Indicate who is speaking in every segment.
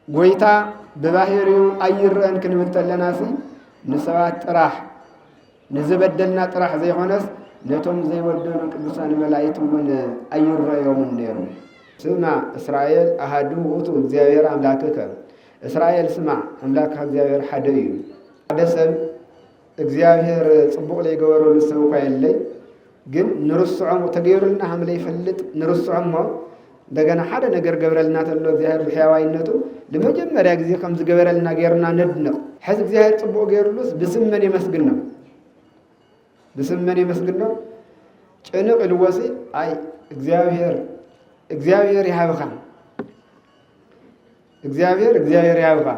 Speaker 1: ጎይታ በባህሪው አይረን ክንምተለናሲ ንሰባት ጥራህ ንዝበደልና ጥራህ ዘይሆነስ ነቶም ዘይወደኑ ቅዱሳን መላእክት ምን አይረዮም ነሩ ስማ እስራኤል አሐዱ ውእቱ እግዚአብሔር አምላክከ እስራኤል ስማ አምላክ እግዚአብሔር ሓደ እዩ ደሰብ እግዚአብሔር ጽቡቅ ላይ ገበረሉ ሰው ካይለይ ግን ንርስዖም ተገይሩልና ሐምለ ይፈልጥ ንርስዖም እንደገና ሓደ ነገር ገብረልና ተሎ እግዚአብሔር በሕያዋይነቱ ለመጀመሪያ ጊዜ ከም ዝገበረልና ገይርና ነድነቅ ሕዝ እግዚአብሔር ጽቡቅ ገይሩሉስ ብስመን ይመስግን ነው ብስመን ይመስግን ነው ጭንቅ ልወሲ አይ እግዚአብሔር ያብኻ እግዚአብሔር ያብኻ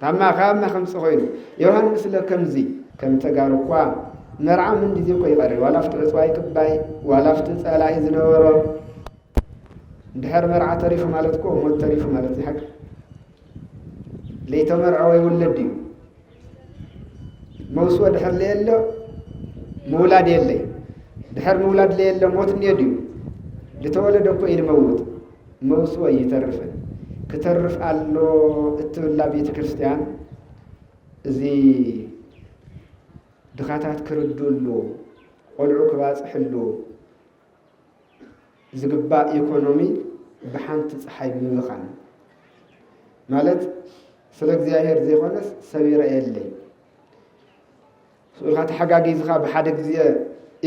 Speaker 1: ታማ ካማ ከምጽ ኮይኑ ዮሐንስ ለከምዚ ከም ተጋርኳ መርዓ ምን ጊዜ ቆይ ቀረ ዋላፍት ጽዋይ ክባይ ዋላፍት ጸላይ ዝነበሮ እንድሕር መርዓ ተሪፉ ማለት እኮ ሞት ተሪፉ ማለት ይሐቅ ለይተመርዓ ወይ ወለድ እዩ መውስ ወድሕር ለየለ መውላድ የለይ ድሕር መውላድ ለየለ ሞት ንየድ እዩ ለተወለደ እኮ ይንመውት መውስ ወይ ይተርፍን ከተርፍ አሎ እትብላ ቤተ ክርስቲያን እዚ ድኻታት ክርዱሉ ቆልዑ ክባጽሕሉ ዝግባእ ኢኮኖሚ ብሓንቲ ፀሓይ ብምኻን ማለት ስለ እግዚአብሔር ዘይኾነስ ሰቢረ የለይ ስልካ ተሓጋጊዝኻ ብሓደ ጊዜ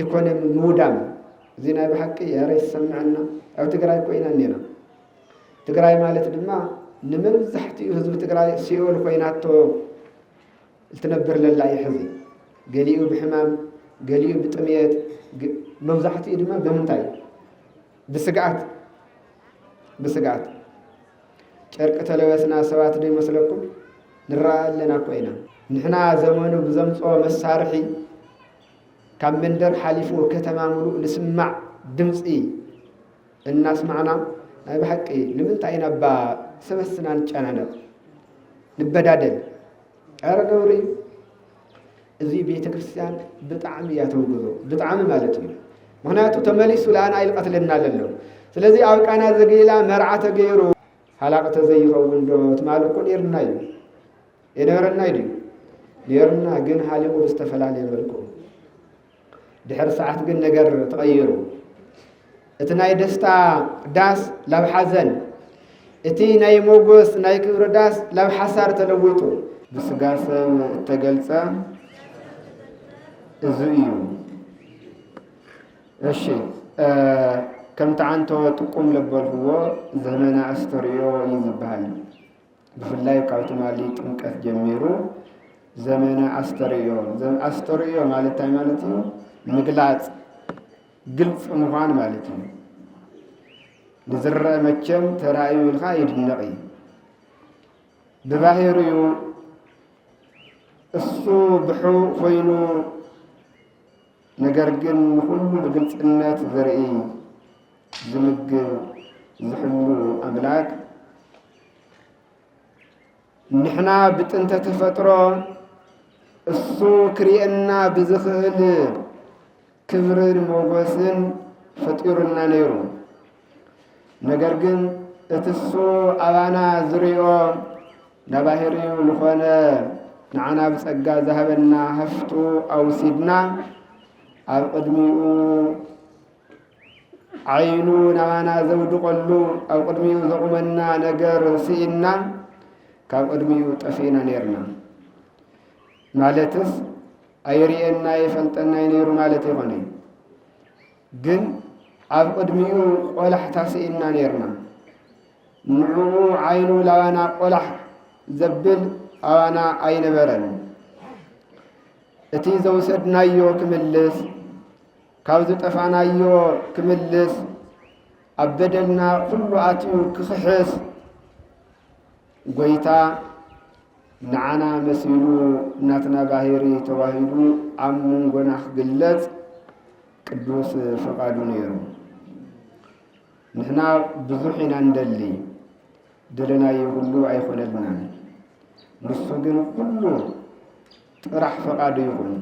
Speaker 1: ኢኮኖሚ ምውዳም እዚ ናይ ብሓቂ ያረ ይሰምዐና ኣብ ትግራይ ኮይና ኔና ትግራይ ማለት ድማ ንመብዛሕትኡ ህዝቢ ትግራይ ሲኦል ኮይናቶ እትነብር ለላ ይሕዚ ገሊኡ ብሕማም ገሊኡ ብጥምየት መብዛሕትኡ ድማ ብምንታይ بسقعت ጨርቅ ተለበስና ሰባት ደይ መስለኩም ንራአለና ኮይና ንሕና ዘመኑ ብዘምጾ መሳርሒ ካብ መንደር ሓሊፉ ከተማ ሙሉ ንስማዕ ድምጺ እናስማዕና ናይ በሐቂ ንምንታይ ነባ ሰበስና ንጨናነቕ ንበዳደል አረ ነውሪ እዚ ቤተ ክርስቲያን ብጣዕሚ ያተውግዞ ብጣዕሚ ማለት እዩ ምክንያቱ ተመሊሱ ለአና ይልቀትልና ለሎ ስለዚህ አውቃና ዘገይላ መርዓተ ገይሩ ሓላቀተ ዘይኸውን ዶ ትማልኩ ነርና እዩ የነርና እዩ ነርና ግን ሓሊቁ ዝተፈላልየ መልኩ ድሕር ሰዓት ግን ነገር ተቀይሩ እቲ ናይ ደስታ ዳስ ላብ ሓዘን እቲ ናይ ሞጎስ ናይ ክብሪ ዳስ ላብ ሓሳር ተለውጡ ብስጋ ሰብ ተገልጸ እዚ እዩ እሺ ከም ተዓንቶ ጥቁም ለበልዎ ዘመና አስተርዮ ይዝባል ብፍላይ ካብቲ ማሊ ጥምቀት ጀሚሩ ዘመና አስተርዮ ማለት ማለት ነው ምግላጽ ግልጽ ምዃን ማለት ነው ንዝረአ መቸም ተራእዩ ኢልካ ይድነቕ ብባህሪኡ እሱ ብሑ ኮይኑ ነገር ግን ሁሉ በግልጽነት ዘርኢ ዝምግብ ዝሕሉ አምላክ ንሕና ብጥንተ ተፈጥሮ እሱ ክሪአና ብዝኽእል ክብርን ሞገስን ፈጢሩና ነይሩ ነገር ግን እትሱ አባና ዝሪኦ ናባህሪው ልኾነ ንዓና ብጸጋ ዝሃበና ሃፍቱ አውሲድና ኣብ ቅድሚኡ ዓይኑ ናባና ዘውድቀሉ ኣብ ቅድሚኡ ዘቁመና ነገር ስኢና ካብ ቅድሚኡ ጠፊና ነርና ማለትስ አይሪኤና ይፈልጠና ነይሩ ማለት ይሆነ ግን ኣብ ቅድሚኡ ቆላሕታ ስኢና ነርና ንዑ ዓይኑ ላባና ቆላሕ ዘብል ኣዋና ኣይነበረን እቲ ዘውሰድናዮ ክምልስ ካብ ዝጠፋናዮ ክምልስ ኣብ በደልና ኩሉ ኣትዩ ክኽሕስ ጎይታ ንዓና መሲሉ እናትና ባህሪ ተዋሂዱ ኣብ መንጎና ክግለጽ ቅዱስ ፈቃዱ ነይሩ ንሕና ብዙሕ ኢና እንደሊ ደለናዮ ሁሉ ኣይኮነልናን ንሱ ግን ሁሉ ጥራሕ ፈቃዱ ይኹን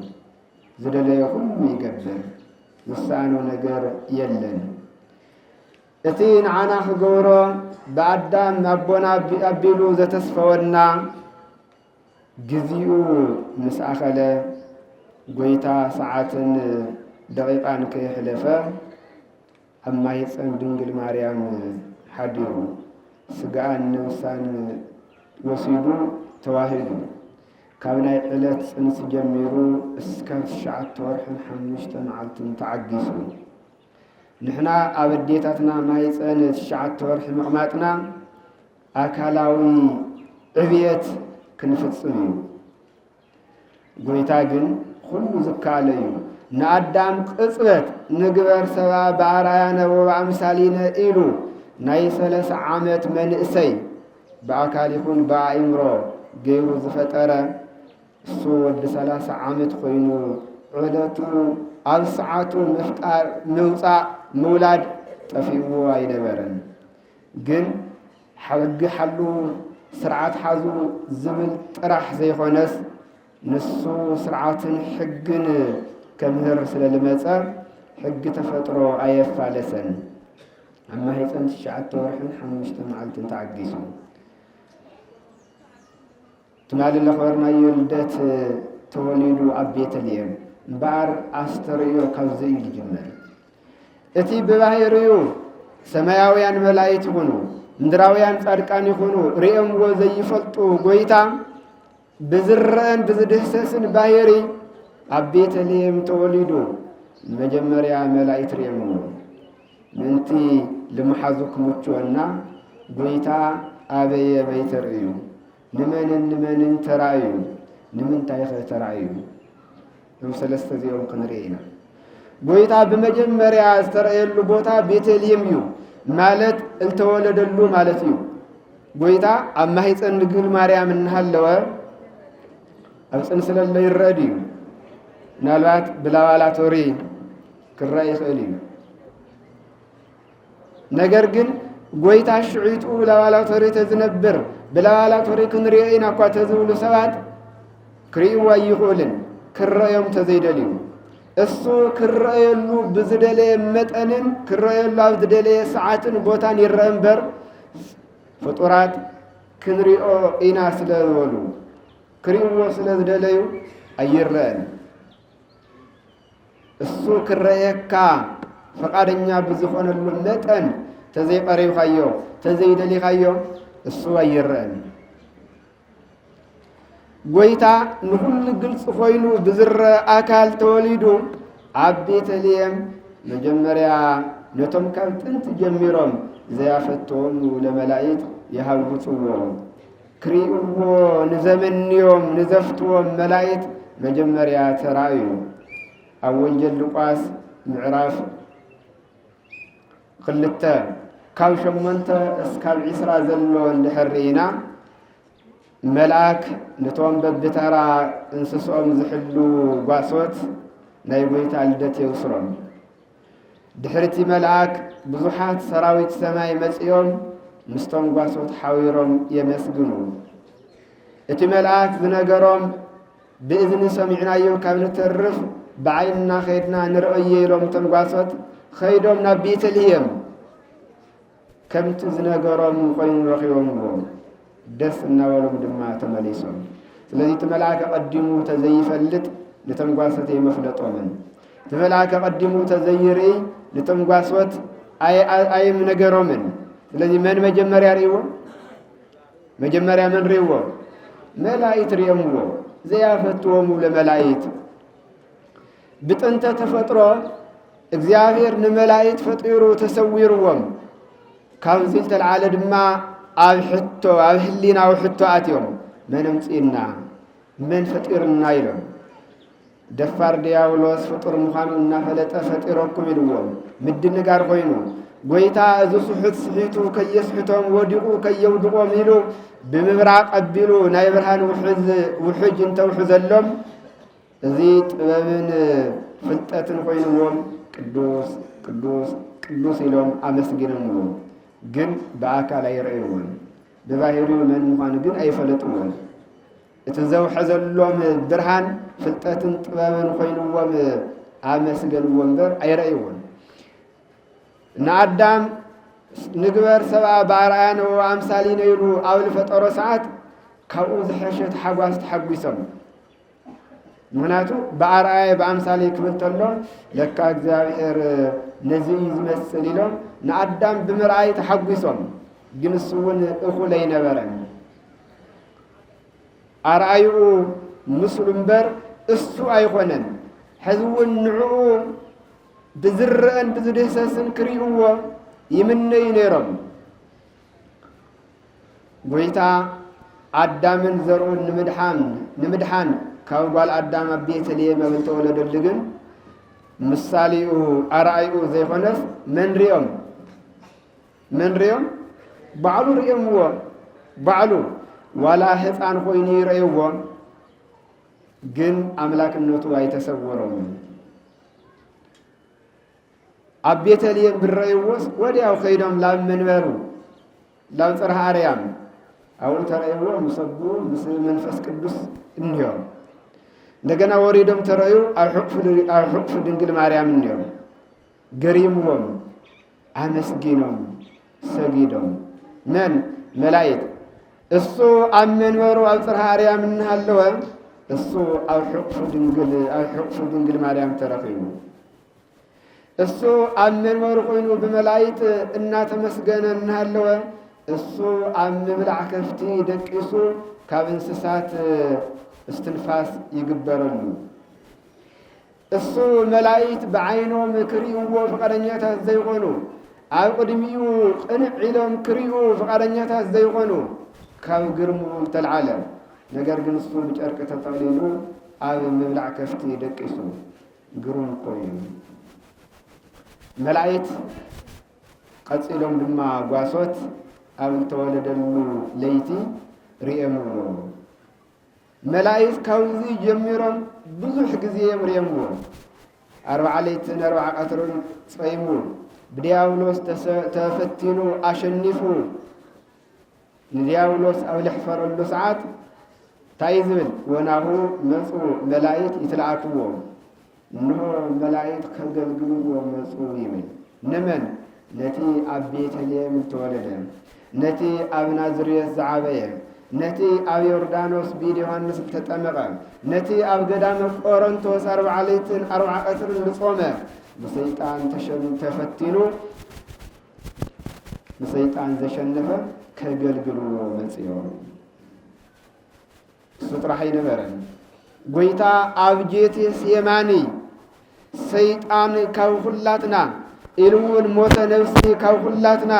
Speaker 1: ዝደለየ ሁሉ ይገብር ዝሳኖ ነገር የለን እቲ ንዓና ክገብሮ ብኣዳም ኣቦና ኣቢሉ ዘተስፈወና ግዚኡ ምስ ኣኸለ ጎይታ ሰዓትን ደቂቃን ከይሕለፈ ኣብ ማህፀን ድንግል ማርያም ሓዲሩ ስጋን ነፍሳን ወሲዱ ተዋሂዱ ካብ ናይ ዕለት ፅንስ ጀሚሩ እስካብ 9 ወርሕን 5 መዓልትን ተዓጊሱ ንሕና ኣብ ኣዴታትና ማህፀን 9 ወርሒ ምቕማጥና ኣካላዊ ዕብየት ክንፍጽም እዩ። ጎይታ ግን ኩሉ ዝካለ እዩ። ንኣዳም ቅጽበት ንግበር ሰባ ብኣርአያነ ወበኣምሳሊነ ኢሉ ናይ 30 ዓመት መንእሰይ ብኣካል ይኹን ብኣእምሮ ገይሩ ዝፈጠረ እሱ ወዲ 30 ዓመት ኮይኑ ዕለቱ ኣብ ሰዓቱ ምፍጣር ምውፃእ ምውላድ ጠፊኡ ኣይነበረን። ግን ሕጊ ሓሉ ስርዓት ሓዙ ዝብል ጥራሕ ዘይኾነስ ንሱ ስርዓትን ሕግን ከምህር ስለ ልመፀ ሕጊ ተፈጥሮ ኣየፋለሰን። ኣብ ማህፀን 9 ወርሕን 5 መዓልትን ተዓጊሱ ትማሊ ለኽበርናዮ ልደት ተወሊዱ ኣብ ቤተልሔም እምበኣር ኣስተርእዮ ካብዚ እዩ ዝጅመር። እቲ ብባህርዩ ሰማያውያን መላእክት ይኹኑ ምድራውያን ጻድቃን ይኹኑ ርእዮምዎ ዘይፈልጡ ጎይታ ብዝረአን ብዝድህሰስን ባህሪ ኣብ ቤተልሔም ተወሊዱ መጀመርያ መላእክት ርእዮምዎ ምንቲ ልምሓዙ ክምችወና ጎይታ ኣበየ በይተርእዩ ንመንን ተራእዩ ንምንታይ ኸ ተራእዩ እም ሰለስተ እዚኦም ክንርኢ ኢና። ጎይታ ብመጀመርያ ዝተረእየሉ ቦታ ቤተልሔም እዩ ማለት እልተወለደሉ ማለት እዩ። ጎይታ ኣብ ማህፀን ድንግል ማርያም እናሃለወ ኣብ ፅንስ ለሎ ይረአ ድዩ? ምናልባት ብላባላቶሪ ክረአ ይኽእል እዩ። ነገር ግን ጎይታ ሽዒጡ ላባላቶሪ ተዝነብር ብላባላቶሪ ክንሪኦ ኢና እኳ ተዝብሉ ሰባት ክርእይዎ ኣይኽእልን ክረአዮም ተዘይደልዩ እሱ ክረአየሉ ብዝደለየ መጠንን ክረአየሉ ኣብ ዝደለየ ሰዓትን ቦታን ይረአ እምበር ፍጡራት ክንሪኦ ኢና ስለዝበሉ ክርእይዎ ስለ ዝደለዩ ኣይረአን። እሱ ክረአየካ ፈቃደኛ ብዝኾነሉ መጠን ተዘይቀሪብካዮ ተዘይደሊኻዮ እሱ ኣይረአን። ጎይታ ንኩሉ ግልጽ ኮይኑ ብዝረአ ኣካል ተወሊዱ ኣብ ቤተልሔም መጀመርያ ነቶም ካብ ጥንቲ ጀሚሮም ዘያፈትዎም ለመላእክት ይሃብፅዎ ክሪእዎ ንዘመንዮም ንዘፍትዎም መላእክት መጀመርያ ተራእዩ። ኣብ ወንጌል ሉቃስ ምዕራፍ 2 ካብ 8 እስካብ 20 ዘሎ እንድሕሪኢና መልአክ ነቶም በብተራ እንስሶም ዝሕሉ ጓሶት ናይ ጎይታ ልደት የውስሮም። ድሕርቲ መልአክ ብዙሓት ሰራዊት ሰማይ መጺኦም ምስቶም ጓሶት ሓዊሮም የመስግኑ። እቲ መልአክ ዝነገሮም ብእዝኒ ሰሚዕናዮ ካብ ንተርፍ ብዓይንና ኸይድና ንርእየ ኢሎም እቶም ጓሶት ኸይዶም ናብ ቤተልሔም ከምቲ ዝነገሮም ኮይኑ ረኺቦምዎ ደስ እናበሎም ድማ ተመሊሶም። ስለዚ እቲ መልአክ ቀዲሙ ተዘይፈልጥ ነቶም ጓሶት የመፍለጦምን እቲ መልአክ ቀዲሙ ተዘይርኢ ነቶም ጓሶት ኣይምነገሮምን። ስለዚ መን መጀመርያ ርእይዎ? መጀመርያ መን ርእይዎ? መላእክት ርእዮምዎ ዘያፈትዎሙ ለመላእክት ብጥንተ ተፈጥሮ እግዚአብሔር ንመላእክት ፈጢሩ ተሰዊርዎም ካብዚ ዝተልዓለ ድማ ኣብ ሕቶ ኣብ ህሊናዊ ሕቶ ኣትዮም መን እምፂና መን ፈጢርና ኢሎም ደፋር ዲያብሎስ ፍጡር ምዃኑ እናፈለጠ ፈጢረኩም ኢልዎም ምድንጋር ኮይኑ ጎይታ እዚ ስሑት ስሒቱ ከየስሕቶም ወዲቁ ከየውድቆም ኢሉ ብምብራቅ ኣቢሉ ናይ ብርሃን ውሕጅ እንተውሕዘሎም እዚ ጥበብን ፍልጠትን ኮይኑዎም ቅዱስ ቅዱስ ቅዱስ ኢሎም ኣመስጊኖምዎም ግን በአካል ኣይረእይዎን ብባህሪው መን ምዃኑ ግን ኣይፈለጥዎን። እቲ ዘውሕዘሎም ብርሃን ፍልጠትን ጥበብን ኮይኑዎም ኣመስገንዎ እምበር ኣይረእይዎን። ንኣዳም ንግበር ሰብአ በአርአያነ ወአምሳሊነ ኢሉ ኣብ ዝፈጠሮ ሰዓት ካብኡ ዝሐሸት ሓጓስ ተሓጒሶም ምክንያቱ በአርአያ በአምሳሌ ክብል ተሎ ለካ እግዚአብሔር ነዚ ዝመስል ኢሎም ንአዳም ብምርአይ ተሓጒሶም ግን እሱ እውን እኹል ኣይነበረን አርአዩ ምስሉ እምበር እሱ ኣይኮነን ሕዚ እውን ንዕኡ ብዝርአን ብዝድህሰስን ክሪእዎ ይምነዩ ነይሮም ጎይታ አዳምን ዘርኡን ንምድሓን ካብ ጓል አዳም ኣብ ቤተልሔም ኣብ ዝተወለደሉ ግን ምሳሌኡ አርአዩ ዘይኮነስ መን ሪኦም ባዕሉ ሪኦምዎ ባዕሉ ዋላ ህፃን ኮይኑ ይረእይዎ ግን አምላክነቱ ኣይተሰወሮም ኣብ ቤተልሔም ብረእይዎስ ወዲያው ከይዶም ላብ መንበሩ ላብ ጽርሐ አርያም ኣብኡ ተረእይዎ ምሰቡ ምስ መንፈስ ቅዱስ እንዮም እንደገና ወሪዶም ተረእዩ ኣብ ሕቁፉ ድንግል ማርያም እንዮም ገሪምዎም አመስጊኖም ሰጊዶም መን መላእክት እሱ ኣብ መንበሩ ኣብ ጽርሐ አርያም እንሃለወ እሱ ኣብ ሕቁፉ ድንግል ማርያም ተረኺቡ እሱ ኣብ መንበሩ ኮይኑ ብመላእክት እናተመስገነ እንሃለወ እሱ ኣብ ምብላዕ ከፍቲ ደቂሱ ካብ እንስሳት እስትንፋስ ይግበረሉ እሱ መላእክት ብዓይኖም ክሪእዎ ፈቃደኛታት ዘይኾኑ ኣብ ቅድሚኡ ቅንዕ ኢሎም ክሪኡ ፈቃደኛታት ዘይኾኑ ካብ ግርሙ ተልዓለ ነገር ግን እሱ ብጨርቂ ተጠቕሊሉ ኣብ ምብላዕ ከፍቲ ደቂሱ ግሩም ኮይኑ መላእክት ቀፂሎም ድማ ጓሶት ኣብ ዝተወለደሉ ለይቲ ሪኤምዎ መላእክት ካብዚ ጀሚሮም ብዙሕ ግዜ ሪኤምዎ 40 ለይትን 40 ቀትርን ጸይሙ ብዲያብሎስ ተፈቲኑ አሸኒፉ ንዲያብሎስ ኣብ ልሕፈረሉ ሰዓት እንታይ ዝብል ወናሁ መፁ መላእክት ይትለኣክዎ እንሆ መላእክት ከገልግልዎ መፁ ይብል ንመን ነቲ ኣብ ቤተልሔም ዝተወለደ ነቲ ኣብ ናዝሬት ዝዓበየ ነቲ ኣብ ዮርዳኖስ ቢድ ዮሐንስ ዝተጠመቐ ነቲ ኣብ ገዳመ ቆሮንቶስ 40 ለይትን 40 ቀትርን ዝጾመ ብሰይጣን ተፈቲኑ ብሰይጣን ዘሸነፈ ከገልግልዎ መፅዮም እሱ ጥራሕ ኣይነበረን ጎይታ ኣብ ጄቴስ የማኒ ሰይጣን ካብ ኩላትና ኢሉ እውን ሞተ ነፍሲ ካብ ኩላትና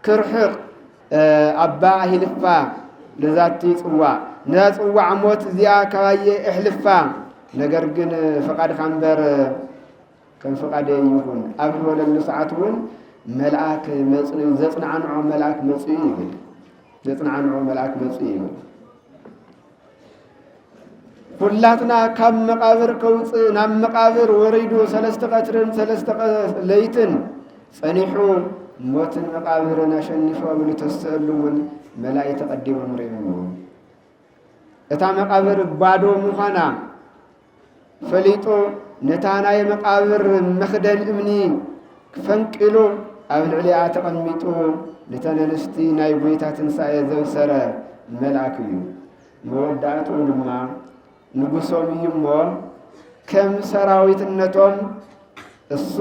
Speaker 1: ክርሕቕ ኣባ ሂልፋ ለዛቲ ጽዋዕ ነዛ ጽዋዕ ሞት እዚኣ ካባየ እሕልፋ ነገር ግን ፈቃድካ እምበር ከም ፈቃደ ይኹን ኣብ ዝበለሉ ሰዓት እውን መልአክ መፅኡ ዘጽንዓንዖ መልአክ መፅኡ ይብል ዘጽንዓንዖ መልአክ መፅኡ ይብል ኩላትና ካብ መቃብር ከውፅእ ናብ መቃብር ወሪዱ 3 ቀትርን 3 ለይትን ጸኒሑ ሞትን መቃብርን አሸኒፎ ብሉ ተስእሉ እውን መላእክት ተቀዲሞም ሪእዎ እታ መቃብር ባዶ ምዃና ፈሊጦ ነታ ናይ መቃብር መኽደን እምኒ ፈንቂሉ ኣብ ልዕሊኣ ተቐሚጡ ንተነንስቲ ናይ ጎይታ ትንሣኤ ዘብሰረ መልአክ እዩ መወዳእቱ ድማ ንጉሶም እዩ እሞ ከም ሰራዊትነቶም እሱ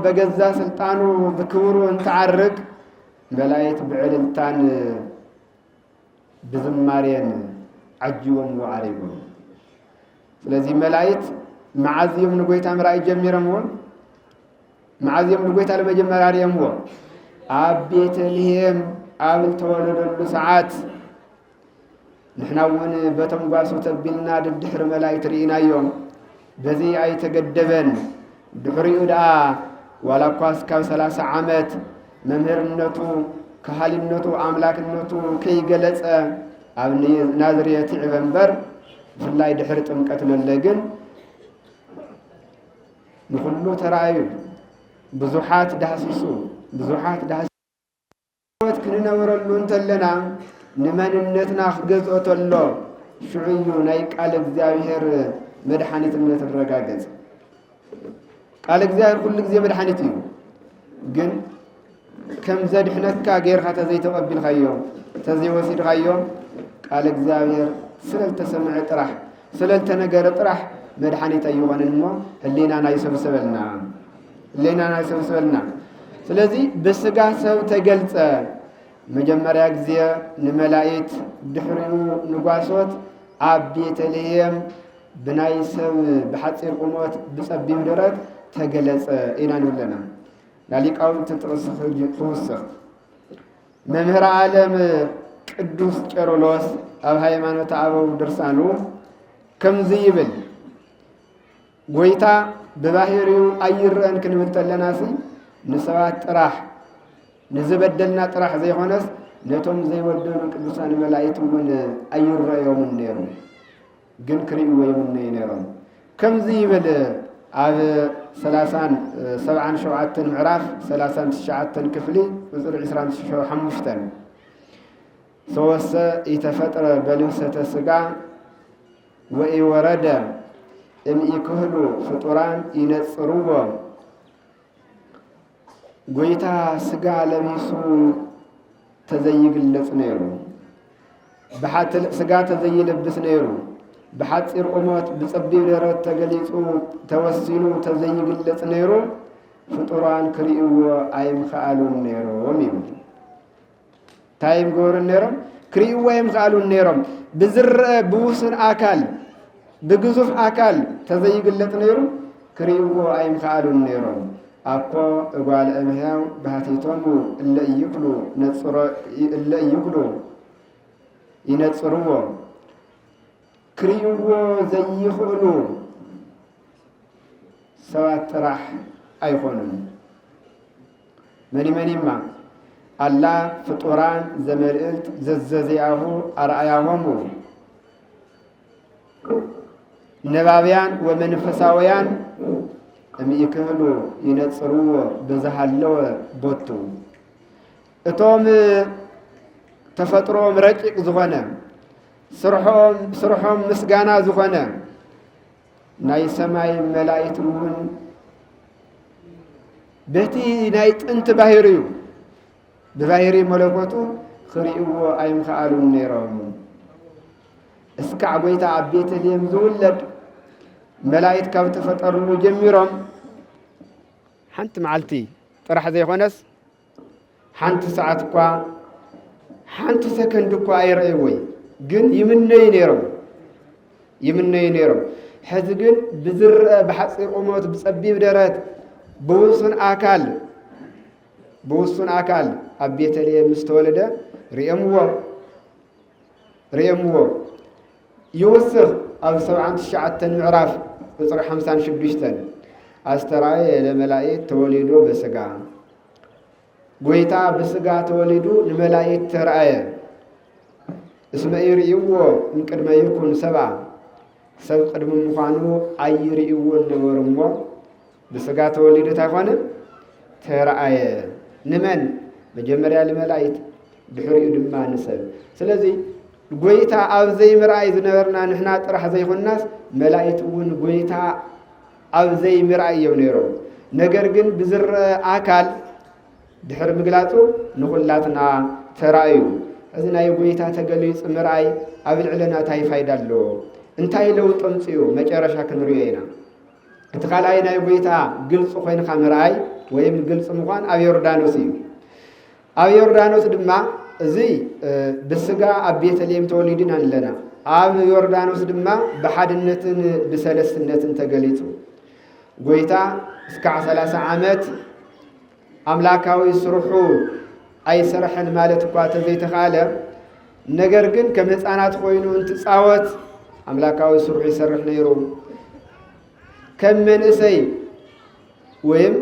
Speaker 1: በገዛ ስልጣኑ ብክብሩ እንትዓርግ መላእክት ብዕልልታን ብዝማሬን ዓጅቦም ወዓሪቦም ስለዚህ መላእክት መዓዝዮም ንጎይታ ምርኣይ ጀሚሮምዎ መዓዝዮም ንጎይታ ለመጀመርያ ሪኦምዎ ኣብ ቤተልሔም ኣብ ዝተወለደሉ ሰዓት ንሕና እውን በቶም ጓሶ ተቢልና ድድሕሪ መላእክት ርኢናዮም በዚ ኣይተገደበን ድሕሪኡ ደኣ ዋላ ኳስ ካብ 30 ዓመት መምህርነቱ ካህሊነቱ ኣምላክነቱ ከይገለጸ ኣብ ናዝሬት ይዕበ እምበር ብፍላይ ድሕሪ ጥምቀት ለለ ግን ንኩሉ ተራእዩ ብዙሓት ዳህሲሱ ክንነብረሉ እንተለና ንመንነትና ክገዝኦ ተሎ ሽዑዩ ናይ ቃል እግዚአብሔር መድኃኒትነት ረጋገጽ ቃል እግዚአብሔር ኩሉ ጊዜ መድኃኒት እዩ ግን كم زدحنك غير خاطر زي تقبل خيوم تزي وسيد خيوم قال እግዚአብሔር ስለልተሰምዐ ጥራሕ ስለልተነገረ ጥራሕ መድኃኒት አይሆነን ሞ ህሊናና ይሰብስበልና ስለዚህ በስጋ ሰብ ተገልጸ መጀመሪያ ጊዜ ንመላእክት ድሕሪኡ ንጓሶት ኣብ ቤተልሔም ብናይ ሰብ ብሓፂር ቁመት ብጸቢብ ደረት ተገለጸ ኢና ንብለና ላሊቃውንት ትውስኽ መምህር ዓለም ቅዱስ ቄርሎስ ኣብ ሃይማኖት አበው ድርሳኑ ከምዚ ይብል ጎይታ በባህሪው አይረን ክንብል ተለናሲ ንሰባት ጥራሕ ንዝበደልና ጥራሕ ዘይሆነስ ነቶም ዘይወደሉ ቅዱሳን መላእክት ውን አይረዮም ነይሩ ግን ክሪእዎም ነይሮም ከምዚ ይብል ኣብ 77 ምዕራፍ 39 ክፍሊ ቁጥር 25 ሰወሰ ይተፈጥረ በልብሰተ ስጋ ወይወረደ እምይክህሉ ፍጡራን ይነጽሩዎ ጎይታ ስጋ ለቢሱ ተዘይግለጽ ነይሩ በሐትል ስጋ ተዘይለብስ ነይሩ በሐፂር ቁመት ብጸቢብ ደረት ተገሊጹ ተወሲኑ ተዘይግለጽ ነይሩ ፍጡራን ክሪእዎ አይምኽኣሉን ነይሮም ይብል ታይም ጎር ነይሮም ክሪእዎ አይምኽኣሉን ነይሮም ብዝርአ ብውስን አካል بجزف أكل تزيج نيرو كريو أي مخالون نيرو أكو قال أمهاو بهاتيتومو إلا يكلو نتصر إلا يكلو ينتصروا كريو زي يخلو سوات راح أيخونن مني ما الله فطوران زمرئت زززياه أرأياهمو نبابيان ومنفساويان يكهلو ينتصروا بزهالو بوتو اتوم تفطروا مرجق زغنا سرحهم مسغانا زغنا ناي سماي ملائكتون بتي ناي طنت باهريو بباهري ملكوتو خريو ايم خالون نيرهم اسكع بيتا عبيت اليوم زولد ملائكة كم تفطروا جميرهم حنت معلتي طرح زي خنس حنت ساعة كوا حنت سكند كوا يرأيوي جن يمني نيرم حزقن بزر بحصير أموت بسبي بدرات بوصن أكل عبيت اليوم مستولدة ريمو يوسخ أو 7 معراف بصر 56 أسترعي لملائكة تولدوا بسقا قويتا بسقا تولدوا لملائكة ترعي اسمه يرئيوه من قد ما يكون 7 قد من مخانو أي يرئيوه النورمو بسقا تولدوا تاخوانا ترعي نمن مجمريا لملائكة بحريو دما نسب سلازي قويتا أبزي مرأي زنبرنا نحنا طرح زي الناس ملائكتون قويتا أبزي مرأي يونيرو نقرقن بزر آكال دحر مقلاتو نقلاتنا ترأيو أذنا يقويتا تقليس مرأي أبل علنا تاي فايدا له انتاي لو تنسيو مجارشا كنريينا انتقال اينا يقويتا قلص خوين خامرأي ويم قلص مخوان أو يوردانوس دما زي بسقا أبيت اليوم توليدين لنا أب يوردانوس دما بحدنتن بسلسنتن تقليتو قويتا اسكع 3 عامات أملاكاوي سرحو أي سرحن مالتكوا تزي تخالة نقرقن كم هتسانات خوينو انت تصاوت أملاكاوي سرحو يسرح نيرو كم من اسي ويم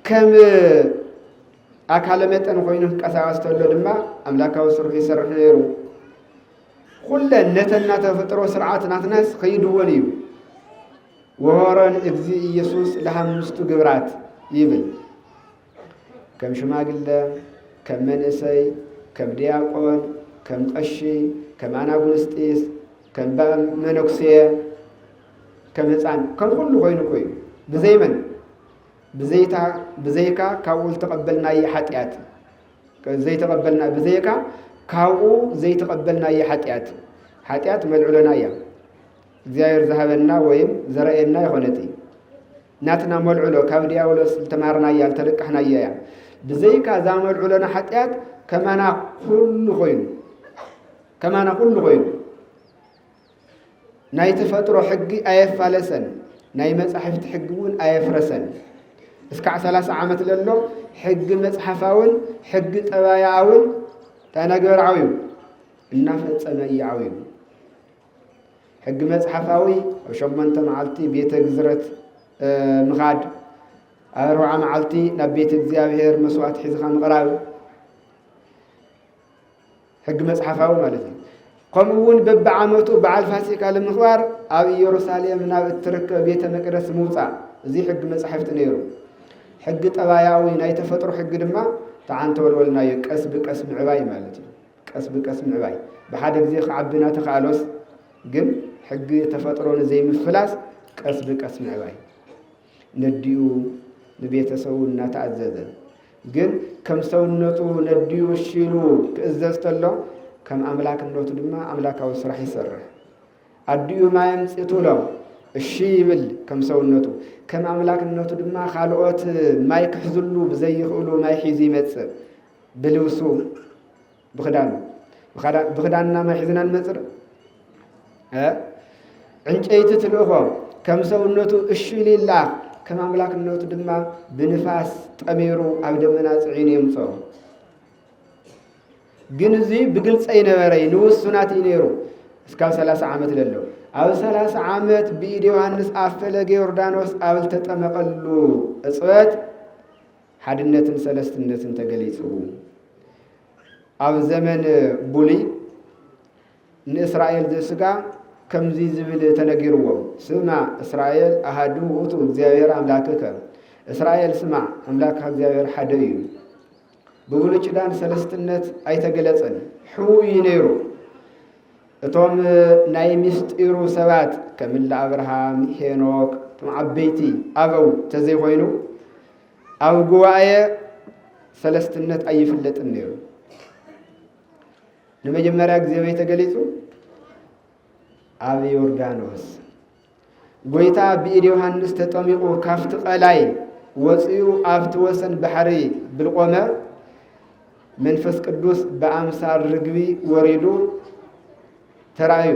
Speaker 1: كم أكل متن خوينه كساوس تولدما أملاكه سرح يسرح نيرو كل نتنا تفطروا سرعات ناس خيدوا وليو وهران إجزي يسوس لهم مستقبرات يبل كم شماغل كم منسي كم دياقون كم قشي كم أناغونستيس كم منوكسية كم هتسان كم كله خوينه كوي بزيمن بزيكا كاول تقبلنا أي حتيات زي تقبلنا بزيكا كاو زي تقبلنا أي حتيات ملعولنا يا زير ذهبنا ويم زرعنا يخونتي ناتنا ملعولو كابديا ولا تمارنا يا تلقحنا يا بزيكا ذا ملعولنا حتيات كما نقول غير ناي تفطرو حقي ايف فالسن ناي مصحفت حقون ايف رسن اسكع 30 عامت للو حق مصحفاون حق طباياون تنغر عوي እና ፈጸመያዊ ሕግ መጽሐፋዊ ወሸመንተ መዓልቲ ቤተ ግዝረት ምኻድ አርባ መዓልቲ ናብ ቤተ እግዚአብሔር መስዋዕት ሒዝኻ ምቕራብ ሕግ መጽሐፋዊ ማለት ነው። ከምኡውን በበዓመቱ በዓል ፋሲካ ለምኽባር ኣብ ኢየሩሳሌም ናብ እትርከብ ቤተ መቅደስ ምውፃእ እዚ ሕግ መጽሐፍቲ ነይሩ። ሕግ ጠባያዊ ናይ ተፈጥሮ ሕግ ድማ ተዓንተ ወልወልናዮ ቀስ ብቀስ ምዕባይ ማለት ነው። ቀስ ብቀስ ምዕባይ በሓደ ጊዜ ከዓብና ተኻሎስ ግን ሕግ ተፈጥሮን ዘይምፍላስ ቀስ ብቀስ ምዕባይ ነዲኡ ንቤተሰቡ እናተኣዘዘ ግን ከም ሰውነቱ ነዲኡ ሽሉ ክእዘዝ ተሎ ከም ኣምላክነቱ ድማ ኣምላካዊ ስራሕ ይሰርሕ ኣዲኡ ማይ ምጽቱሎ እሺ ይብል ከም ሰውነቱ ከም ኣምላክነቱ ድማ ካልኦት ማይ ክሕዝሉ ብዘይኽእሉ ማይ ሒዙ ይመጽእ ብልብሱ ብኽዳንና ማይ ሒዝና ንመጽእ ዕንጨይቲ ትልእኾ ከም ሰውነቱ እሺ ኢላ ከም ኣምላክነቱ ድማ ብንፋስ ጠሚሩ ኣብ ደመና ጽዒኑ የምጽኦ ግን እዚ ብግልጽ ይነበረይ ንውሱናት ይነይሩ እስካብ 30 ዓመት ለሎ ኣብ 30 ዓመት ብኢድ ዮሐንስ ኣብ ፈለገ ዮርዳኖስ ኣብ ተጠመቐሉ እጽበት ሓድነትን ሰለስትነትን ተገሊጹ ኣብ ዘመን ቡሊ ንእስራኤል ዘስጋ ከምዚ ዝብል ተነጊርዎ ስማ እስራኤል አሃዱ ውእቱ እግዚአብሔር አምላክከ እስራኤል ስማ አምላክህ እግዚአብሔር ሓደ እዩ ብብሉይ ኪዳን ሰለስትነት ኣይተገለጸን ሕውይ ነይሩ እቶም ናይ ምስጢሩ ሰባት ከምለ አብርሃም ሄኖክ እቶም ዓበይቲ ኣበው ተዘይኮይኑ ኣብ ጉባኤ ሰለስትነት ኣይፍለጥን ነይሩ ንመጀመርያ ግዜ ተገሊጹ ኣብ ዮርዳኖስ ጎይታ ብኢድ ዮሐንስ ተጠሚቁ ካፍቲ ቀላይ ወፂኡ ኣብቲ ወሰን ባሕሪ ብልቆመ መንፈስ ቅዱስ በአምሳል ርግቢ ወሪዱ ተራእዩ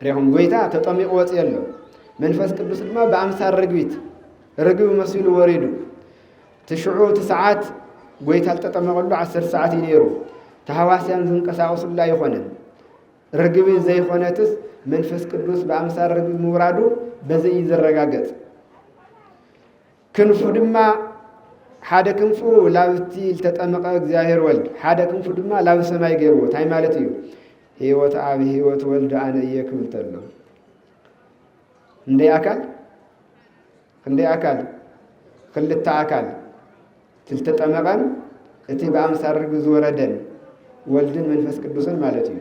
Speaker 1: ሪኹም ጎይታ ተጠሚቁ ወፂአሎ መንፈስ ቅዱስ ድማ በአምሳል ርግቢ መሲሉ ወሪዱ ትሽዑ ሰዓት ጎይታ ተጠመቀሉ 10 ሰዓት ይነይሩ ተሐዋስያን ዝንቀሳቀሱላ ይኾነን ርግቢ ዘይኾነትስ መንፈስ ቅዱስ በአምሳል ርግቢ ምውራዱ በዘይ ይዘረጋገጽ ክንፉ ድማ ሓደ ክንፉ ላብቲ ተጠመቀ እግዚአብሔር ወልድ ሓደ ክንፉ ድማ ላብ ሰማይ ገይርዎ ታይ ማለት እዩ ሕይወት አብ ሕይወት ወልድ አነ የክብል ተሎ እንደ አካል ክልተ አካል ተጠመቀን እቲ በአምሳል ርግቢ ዝወረደን ወልድን መንፈስ ቅዱስን ማለት እዩ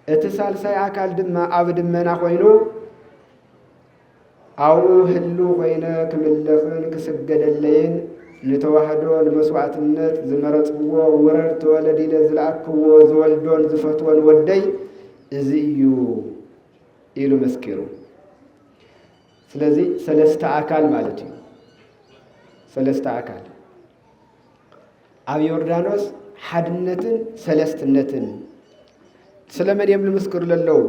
Speaker 1: እቲ ሳልሳይ አካል ድማ ኣብ ድመና ኮይኑ አው ህሉ ኮይነ ክምለኽን ክስገደለይን ንተዋህዶ ንመስዋዕትነት ዝመረጽዎ ወረድ ተወለድ ኢለ ዝለኣክዎ ዝወልዶን ዝፈትዎን ወደይ እዚ እዩ ኢሉ መስኪሩ ስለዚ ሰለስተ አካል ማለት እዩ ሰለስተ አካል ኣብ ዮርዳኖስ ሓድነትን ሰለስትነትን ስለመድየም ልምስክሩ ለለው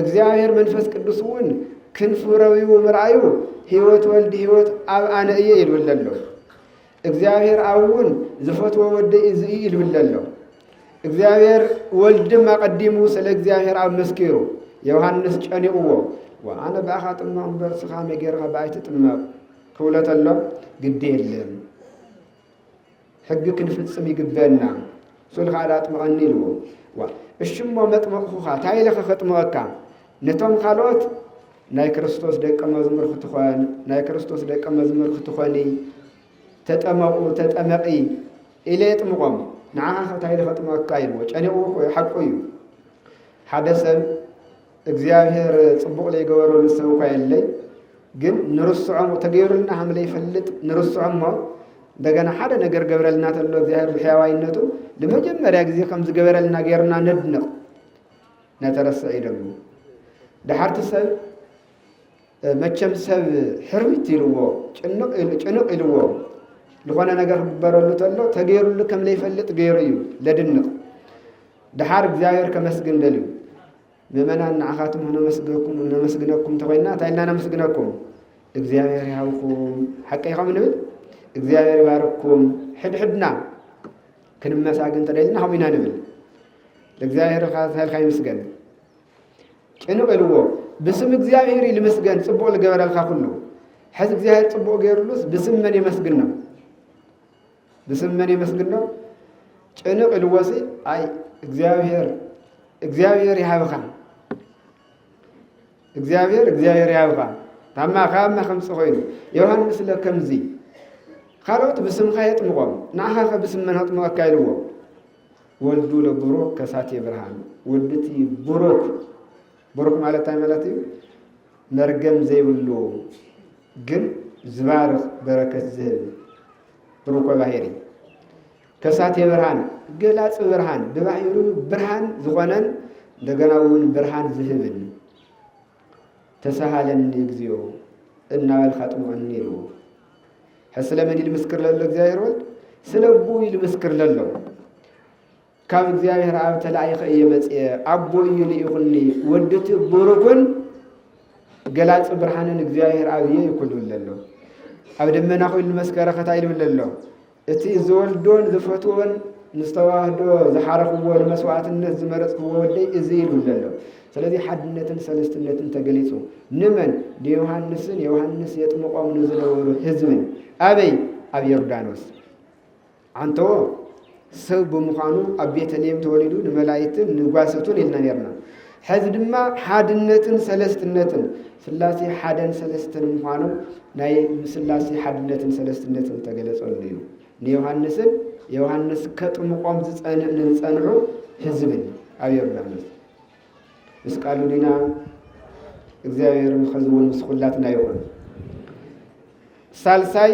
Speaker 1: እግዚአብሔር መንፈስ ቅዱስ እውን ክንፉ ረዊው ምርአዩ ሕይወት ወልድ ሕይወት ኣብ አነ እየ ይልብለሎ እግዚአብሔር አውን ዝፈትዎ ወደይ እዚ ይልብለሎ እግዚአብሔር ወልድም አቀዲሙ ስለ እግዚአብሔር ኣብ መስኪሩ ዮሐንስ ጨኒቅዎ ወአነ በአኻ ጥማቅ እምበር ስኻ መጌርኻ በአይቲ ጥማቅ ክብለተሎ ግድ የለም ሕጊ ክንፍጽም ይግበና ሱልኻ ዳጥመቐኒ ኢልዎ እሽሞ መጥመቕኹኻ ታይለኸ ኸጥመቐካ ነቶም ካልኦት ናይ ክርስቶስ ደቀ መዝሙር ክትኾን ናይ ክርስቶስ ደቀ መዝሙር ክትኾኒ ተጠመቁ ተጠመቂ ኢለ የጥምቖም ንዓኻ ታይለኸ ጥመቐካ ኢልዎ ጨኒቑ ሓቁ እዩ ሓደ ሰብ እግዚአብሔር ጽቡቕ ዘይገበረሉ ሰብ እኳ የለይ ግን ንርስዖም ተገይሩልና ሐምለ ይፈልጥ ንርስዖም እንደገና ሓደ ነገር ገብረልና ተሎ እግዚአብሔር በሕያዋይነቱ ለመጀመሪያ ጊዜ ከም ዝገበረልና ገይርና ነድንቕ ነተረሰ ይደግሙ ድሓርቲ ሰብ መቸም ሰብ ሕርቢት ይልዎ ጭንቕ ይልዎ ዝኾነ ነገር ክግበረሉ ተሎ ተገይሩሉ ከም ለይፈልጥ ገይሩ እዩ ለድንቕ ድሓር እግዚአብሔር ከመስግን ደልዩ ምእመናን ንዓኻትም ነመስግነኩም ተኾይና ታይልና ነመስግነኩም እግዚአብሔር ይሃብኩም ሓቀ ይኸም ንብል እግዚአብሔር ይባርኩም ሕድሕድና ክንመሳግን ተደልና ኸም ኢና ንብል ለእግዚአብሔር ታይልካ ይመስገን ጭንቕ ኢልዎ ብስም እግዚአብሔር ይልመስገን ጽቡቕ ዝገበረልካ ኩሉ ሕዚ እግዚአብሔር ጽቡቕ ገይሩሉስ ብስም መን የመስግን ነው ብስም መን የመስግን ነው ጭንቕ ኢልዎሲ አይ እግዚአብሔር ይሃብካ እግዚአብሔር ይሃብካ ታማ ካማ ከምጽ ኮይኑ ዮሐንስ ለከምዚ ካልኦት ብስምካ የጥምቆም ንዓኻ ብስም መን ኣጥምቐካ ኢልዎ ወልዱ ለቡሩክ ከሳቴ ብርሃን ወልድቲ ቡሩክ ማለት እንታይ ማለት እዩ መርገም ዘይብሉ ግን ዝባርኽ በረከት ዝህብ ብሩክ ባሕሪ ከሳቴ ብርሃን ገላጽ ብርሃን ብባሕሩ ብርሃን ዝኾነን እንደገና እውን ብርሃን ዝህብን ተሳሃለኒ እግዚኦ እናበልካ ጥምቐኒ ኢልዎ ስለመን ይልምስክር ለሎ እግዚአብሔር ወልድ ስለ አቡ ይልምስክር ለሎ ካብ እግዚአብሔር አብ ተላኢኸ እየመጽየ አቦ እዩ ልኢኹኒ ወድቲ ቡሩክን ገላጽ ብርሃንን እግዚአብሔር አብ ይኩሉ ለሎ ኣብ ደመና ኮይኑ መስከረ ከታ ኢሉ ለሎ እቲ ዝወልዶን ዝፈትዎን ንስተዋህዶ ዝሓረኽዎ ንመስዋዕትነት ዝመረጽክዎ ወደይ እዚ ኢሉ ለሎ ስለዚህ ሓድነትን ሰለስትነትን ተገሊጹ ንመን ዮሐንስ የጥምቆም ንዝነበሩ ህዝብን አበይ ኣብ ዮርዳኖስ አንተዎ ሰብ ብምዃኑ ኣብ ቤተልሔም ተወሊዱ ንመላእክትን ንጓሰቱን ኢልና ነርና ሕዚ ድማ ሓድነትን ሰለስትነትን ስላሴ ሓደን ሰለስተን ምዃኑ ናይ ስላሴ ሓድነትን ሰለስትነትን ተገለጸሉ እዩ ዮሐንስ ከጥምቆም ዝጸንዑ ህዝብን ኣብ ዮርዳኖስ ምስ ቃሉ ዲና እግዚአብሔር ምኸዝውን ምስ ኩላትና ይኹን ሳልሳይ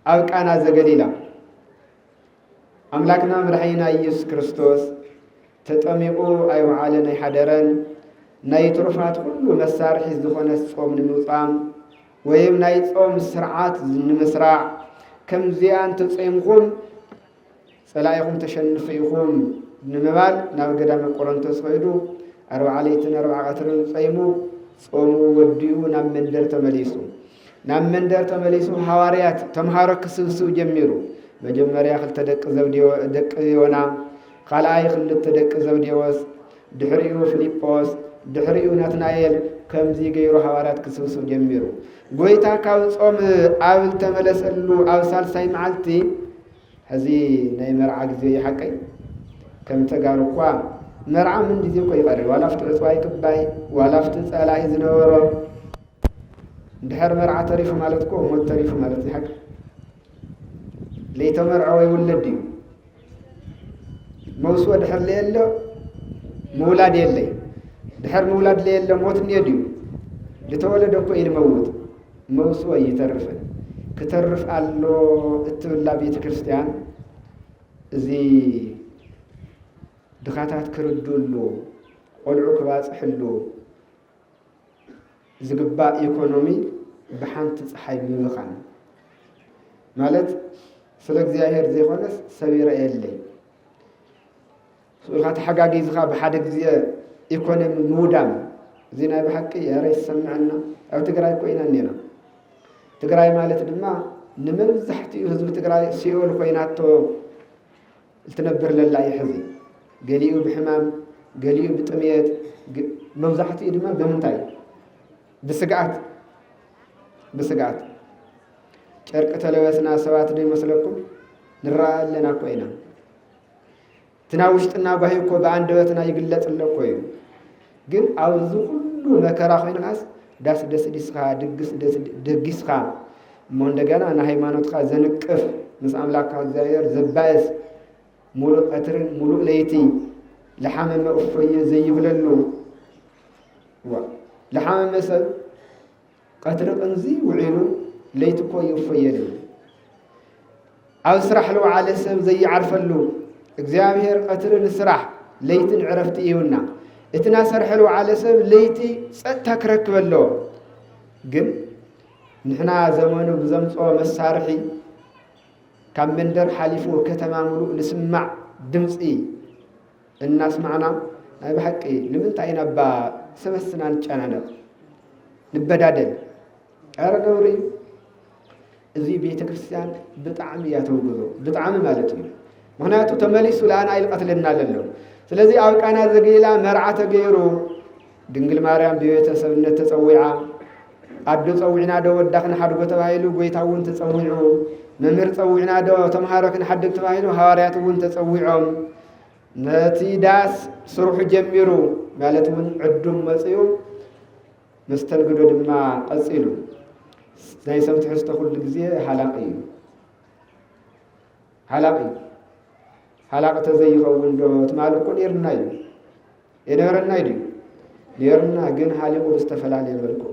Speaker 1: ኣብ ቃና ዘገሊላ አምላክና መድኃኒና ኢየሱስ ክርስቶስ ተጠሚቁ ኣይወዓለን ኣይሓደረን ናይ ትሩፋት ሁሉ መሳርሒ ዝኾነ ጾም ንምውጻም ወይም ናይ ጾም ስርዓት ንምስራዕ ከምዚያን ተጸይምኩም ጸላኢኹም ተሸንፈይኹም ንምባል ናብ ገዳመ ቆሮንቶስ ኸይዱ 40 ሌሊትን 40 ቀትርን ጸይሙ ጾሙ ወዲኡ ናብ መንደር ተመሊሱ ሐዋርያት ተምሃሮ ክስብስቡ ጀሚሩ መጀመሪያ ክልተ ደቂ ዮና ካልኣይ ክልተ ደቂ ዘብዴዎስ ድሕሪኡ ፊልጶስ ድሕሪኡ ናትናኤል ከምዚ ገይሩ ሐዋርያት ክስብስቡ ጀሚሩ ጎይታ ካብ ጾም ኣብ ተመለሰሉ ኣብ ሳልሳይ መዓልቲ ሕዚ ናይ መርዓ ግዜ ይሓቀይ ከም ተጋሩ እኳ መርዓ ምን ጊዜ እኮ ይቐርብ ዋላፍቲ ዕፅዋይ ክባይ ዋላፍቲ ጸላኢ ዝነበሮ ድሕር መርዓ ተሪፉ ማለት እኮ ሞት ተሪፉ ማለት ይሓቅ ለይተመርዖ ይውለድ እዩ መውስወ ድሕር ለየለ ምውላድ የለይ ድሕር ምውላድ ለየለ ሞት እንየድ እዩ ልተወለደ እኮ ይንመውት መውስወ ይተርፍን ክተርፍ አሎ እትብላ ቤተ ክርስቲያን እዚ ድኻታት ክርዱሉ ቆልዑ ክባጽሕሉ ዝግባእ ኢኮኖሚ ብሓንቲ ፀሓይ ምብኻን ማለት ስለ እግዚአብሔር ዘይኾነስ ሰቢረ የለይ ስኡልካ ተሓጋጊዝኻ ብሓደ ጊዜ ኢኮኖሚ ምውዳም እዚ ናይ ብሓቂ የረ ይሰምዐና ኣብ ትግራይ ኮይና እኒና ትግራይ ማለት ድማ ንመብዛሕትኡ ህዝቢ ትግራይ ሲኦል ኮይናቶ ልትነብር ለላ እዩ ሕዚ ገሊኡ ብሕማም ገሊኡ ብጥምየት መብዛሕትኡ ድማ ብምንታይ ብስግዓት ጨርቂ ተለበስና ሰባት ዶ ይመስለኩም ንረአ ኣለና ኮይና ትና ውሽጥና ጓሂ እኮ በአንደበትና ይግለጽለ እኮ እዩ ግን ኣብዚ ሁሉ መከራ ኮይንካስ ዳስ ደስ ዲስኻ ድግስኻ እሞ እንደገና ንሃይማኖትካ ዘንቅፍ ምስ ኣምላክካ እግዚአብሔር ዘባየስ ሙሉእ ቀትርን ሙሉእ ለይቲ ለሓመመ እፎየ ዘይብለሉ ለሓመመ ሰብ قتر قنزي وعينو ليتكو يفيلو أو سرح له على سب زي عرف له እግዚአብሔር قتر سرح ليتن عرفت إيونا اتنا سرح له على سب ليتي ستكرك بلو جن نحنا زمانه بزمصو مسارحي كم من در حليفو كتماملو نسمع دمصي الناس معنا بحقي لمن تعينا با سبسنا نچانانا نبدادل أرنوري زي بيت كريستيان بطعم ياتوغو بطعم مالتي معناته تمليسو لان ايل قتلنا لله ስለዚህ አውቃና ዘገይላ መርዓተ ገይሩ ድንግል ማርያም በቤተሰብነት ተጸውዓ አዶ ጸውዕና ዶ ወዳኽን ሓድጎ ተባሂሉ ጎይታውን ተጸውዑ መምህር ጸውዕና ዶ ተምሃረክን ሓድግ ተባሂሉ ሐዋርያት እውን ተጸውዖም ነቲ ዳስ ስሩሕ ጀሚሩ ማለት እውን ዕዱም መጽዩ መስተንግዶ ድማ ቀጽሉ ናይ ሰብ ትሕዝቶ ኩሉ ግዜ ሓላቂ حلاقة تزيخون دو تمالكون يرناي ينورناي دي يرنا جن حاليقو بستفلال يملكو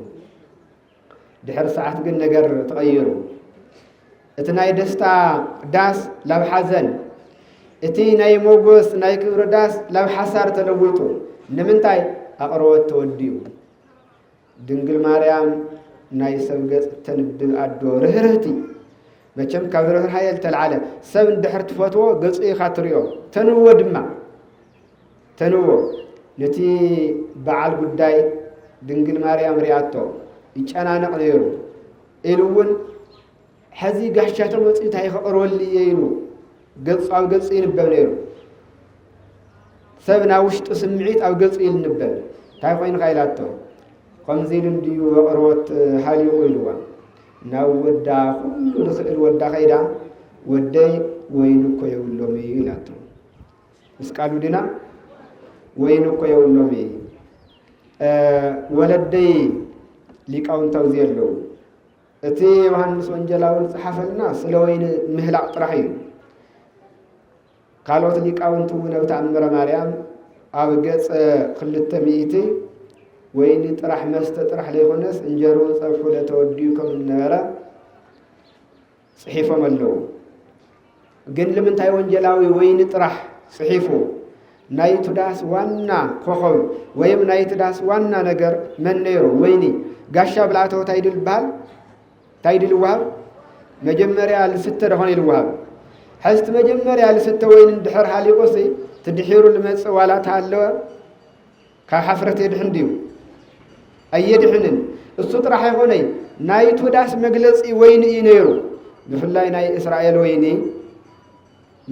Speaker 1: دحر ساعات جن نجر تغيرو اتناي دستا داس لو حزن اتي ناي موغوس ناي كبر داس لو حسار تلويتو نمنتاي اقروت توديو دنجل مريم ناي سبغت تنبل ادو رهرتي مچم كبره حيل تلعله سب اندحر تفوتو قصي خاطريو تنو دما تنو نتي بعال ጉዳይ ድንግል ማርያም ሪያቶ ይጫናነቅ ነይሩ ኢሉውን ሕዚ ጋሻተ ወጽይታ ይخقرول ይይሩ ገጻው ገጽ ይንበብ ነይሩ ሰብና ውሽጥ ስምዒት አው ገጽ ይልንበብ ታይ ኮይን ኻይላቶ ከምዚልን ዲዩ ወቅሮት ሓሊቁ ይልዋ ናው ወዳ ሁሉ ለስዕል ወዳ ኸይዳ ወደይ ወይን እኮ የውሎሚ ይላቱ እስቃሉ ዲና ወይን እኮ የውሎሚ ወለደይ ሊቃውንታው ዘየለው እቲ ዮሐንስ ወንጌላውን ጽሐፈልና ስለ ወይን ምህላቅ ጥራሕ እዩ ካልኦት ሊቃውንቱ ነው ተአምረ ማርያም አብ ገጽ 200 ወይን ጥራሕ መስተ ጥራሕ ለይኾነስ እንጀሮ ጸብሑ ለተወዲዩ ከምነበረ ጽሒፎም አለው ግን ለምንታይ ወንጌላዊ ወይን ጥራሕ ጽሒፎ ናይቱ ዳስ ዋና ኮኾብ ወይም ናይቱ ዳስ ዋና ነገር መንነሩ ወይኒ ጋሻ ብላተው ታይድል ዋብ መጀመሪያ ለስተ ደሆነ ይልዋብ حست مجمريا لسته وين اندحر حالي قصي تدحيرو المص ولا تعالوا كحفرت يدحنديو اي يدحنن الص طرح يهوني نايت وداس مغلصي وين ينيرو بفلاي ناي اسرائيل ويني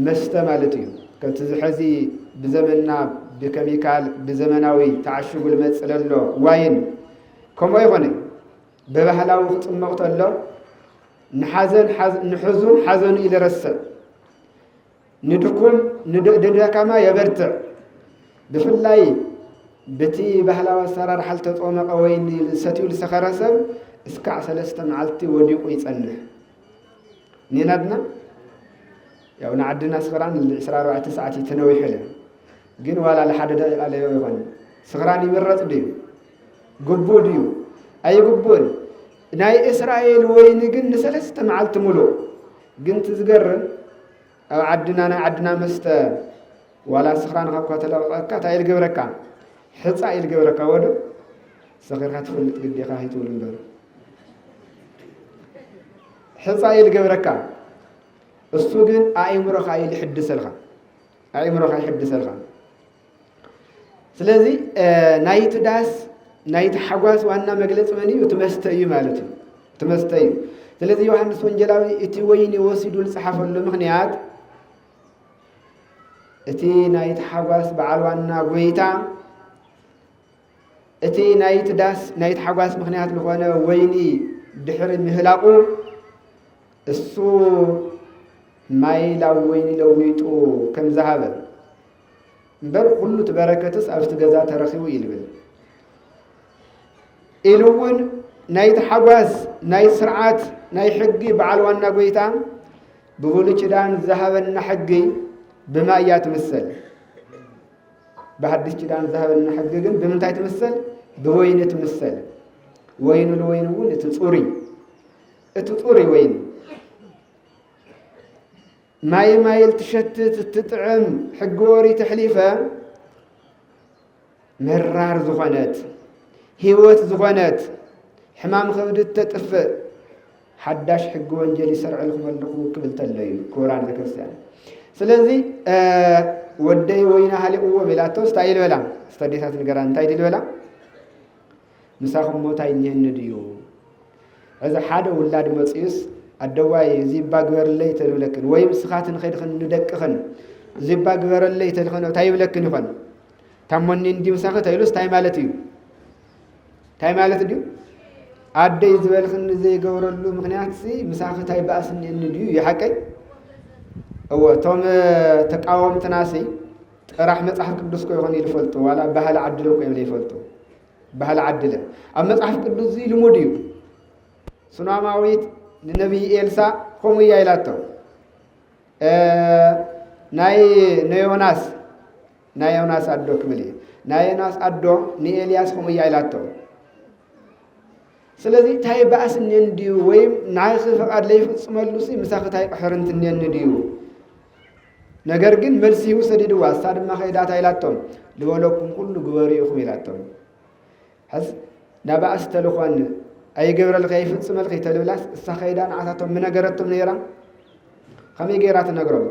Speaker 1: مستمالتي كتزحزي بزمننا بكيميكال بزمناوي تعشق المص للو وين كما يهوني ببحلاو صمقتلو نحزن حزن الى رسل ندكم ندكما يبرتع بفلاي بتي بهلا وسرار حالته طومقه وين ستيو لسخرسب اسكع سلسته معلتي وديقو يصنح نينادنا ያው ናعدنا سخران الاسرار 4 ساعات يتنوي حله ግን ዋላ ለሐደደ አለ ይሆን سخران ይመረጥ ዲዩ ጉቡ ዲዩ አይ ጉቡን ናይ እስራኤል ወይን ግን ሰለስተ መዓልት ሙሉ ግን ትዝገርም أو عدنا مست ولا سخران خاكو تلقى تايل جبركا حصا يل جبركا ودو سخير خاتفلت قدي خايتو لنبر حصا يل جبركا السو ግን አእምሮ ኻይል ይحدثልኻ አእምሮ ኻይ ይحدثልኻ ስለዚህ ናይት ዳስ ናይት ሐጓስ ዋና መግለጽ ማን እዩ ተመስተዩ ማለት ነው ተመስተዩ ስለዚህ ዮሐንስ ወንጌላዊ እቲ ወይኒ ወሲዱ ለጻፈሉ ምክንያት እቲ ናይት ሐጓስ በዓልዋና ጎይታ እቲ ናይት ዳስ ናይት ሐጓስ ምክንያት ለሆነ ወይኒ ድሕር ምህላቁ እሱ ማይላ ወይኒ ለዊጡ ከም ዘሃበ እንበር ሁሉ ተበረከተስ አብስተ ገዛ ተረኺቡ ይልብል ኢሉውን ናይት ሐጓስ ናይ ስርዓት ናይ ሕጊ በዓልዋና ጎይታ ብብሉይ ኪዳን ዘሃበና ሕጊ بماء تمثل بحديث كدان ذهب النحق جن بمنتهي تمثل بوين تمثل ወይኑ ለወይኑን እትጹሪ ወይን ማይል ትሸትት ትጥዕም ሕጊ ወሪ ተሕሊፈ መራር ዝኾነት ህይወት ዝኾነት ሕማም ከብድት ተጥፍእ ሓዳሽ ሕጊ ወንጀል ይሰርዕልኩም ኣለኹ ክብል ተሎ እዩ ክቡራን ክርስቲያን። ስለዚ ወደይ ወይና ሃሊቕዎ ቤላቶ ስታይ ልበላ ስተዴታት ንገራ እንታይ ልበላ ምሳኹም ሞታይ እኒሀኒ ድዩ እዚ ሓደ ውላድ መፅዩስ ኣደዋይ ዚባ ግበረለይ ተልብለክን ወይም ስኻትን ኸይድኽን ንደቅኽን ዚባ ግበረለይ ተልኽን እንታይ ይብለክን ይኾን ታሞኒ እንዲ ምሳኺ ተይሉስ ታይ ማለት እዩ ታይ ማለት ድዩ ኣደይ ዝበልኽን ዘይገብረሉ ምክንያት ምሳኺ ታይ በኣስኒ ድዩ ይሓቀይ እወ እቶም ተቃወምትናሲ ጥራሕ መጽሓፍ ቅዱስ ኮ ይኾን ይልፈልጡ ዋላ ባህል ዓድለ ኮይም ዘይፈልጡ ባህል ዓድለ ኣብ መጽሓፍ ቅዱስ ልሙድ እዩ ሱናማዊት ንነቢይ ኤልሳ ከምኡ እያ ኢላቶ ናይ ዮናስ ኣዶ ክብል እዩ ናይ ዮናስ ኣዶ ንኤልያስ ከምኡ እያ ኢላቶ ስለዚ ታይ በኣስ እኒአን ድዩ ወይም ናይኺ ፈቃድ ለይፍፅመሉ ምሳኺ ታይ ቅሕርንቲ እኒአኒ ድዩ ነገር ግን መልሲ ይውሰድድዋ እሳ ድማ ኸይዳታ ኢላቶም ልበለኩም ኩሉ ግበሩ ኢኹም ኢላቶም ሕዝ ናባእስ ተልኾን ኣይገብረልኸ ይፍፅመልኸ ተልብላስ እሳ ኸይዳ ንዓታቶም ምነገረቶም ነይራ ከመይ ገይራ ትነግሮም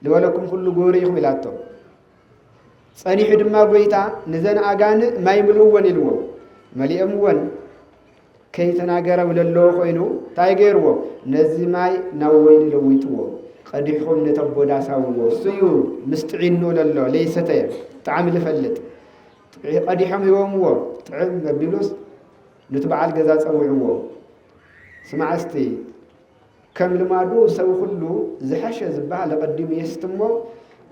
Speaker 1: ልበለኩም ኩሉ ግበሩ ኢኹም ኢላቶም ፀኒሑ ድማ ጎይታ ንዘን ኣጋንእ ማይ ምልእዎን ኢልዎ መሊኦምዎን ከይተናገረ ብለለዎ ኮይኑ እንታይ ገይርዎ ነዚ ማይ ናብ ወይኒ ለዊጥዎ ቀዲሕኩም ነተቦዳ ሳውዎ እሱዩ ምስጥዒኑ ለሎ ለይሰተየ ጣዕሚ ልፈልጥ ቀዲሖም ሂቦምዎ ጥዕም በቢሉስ ነቲ በዓል ገዛ ፀውዕዎ ስማዓስቲ ከም ልማዱ ሰብ ኩሉ ዝሐሸ ዝበሃል ለቀዲሙ የስትሞ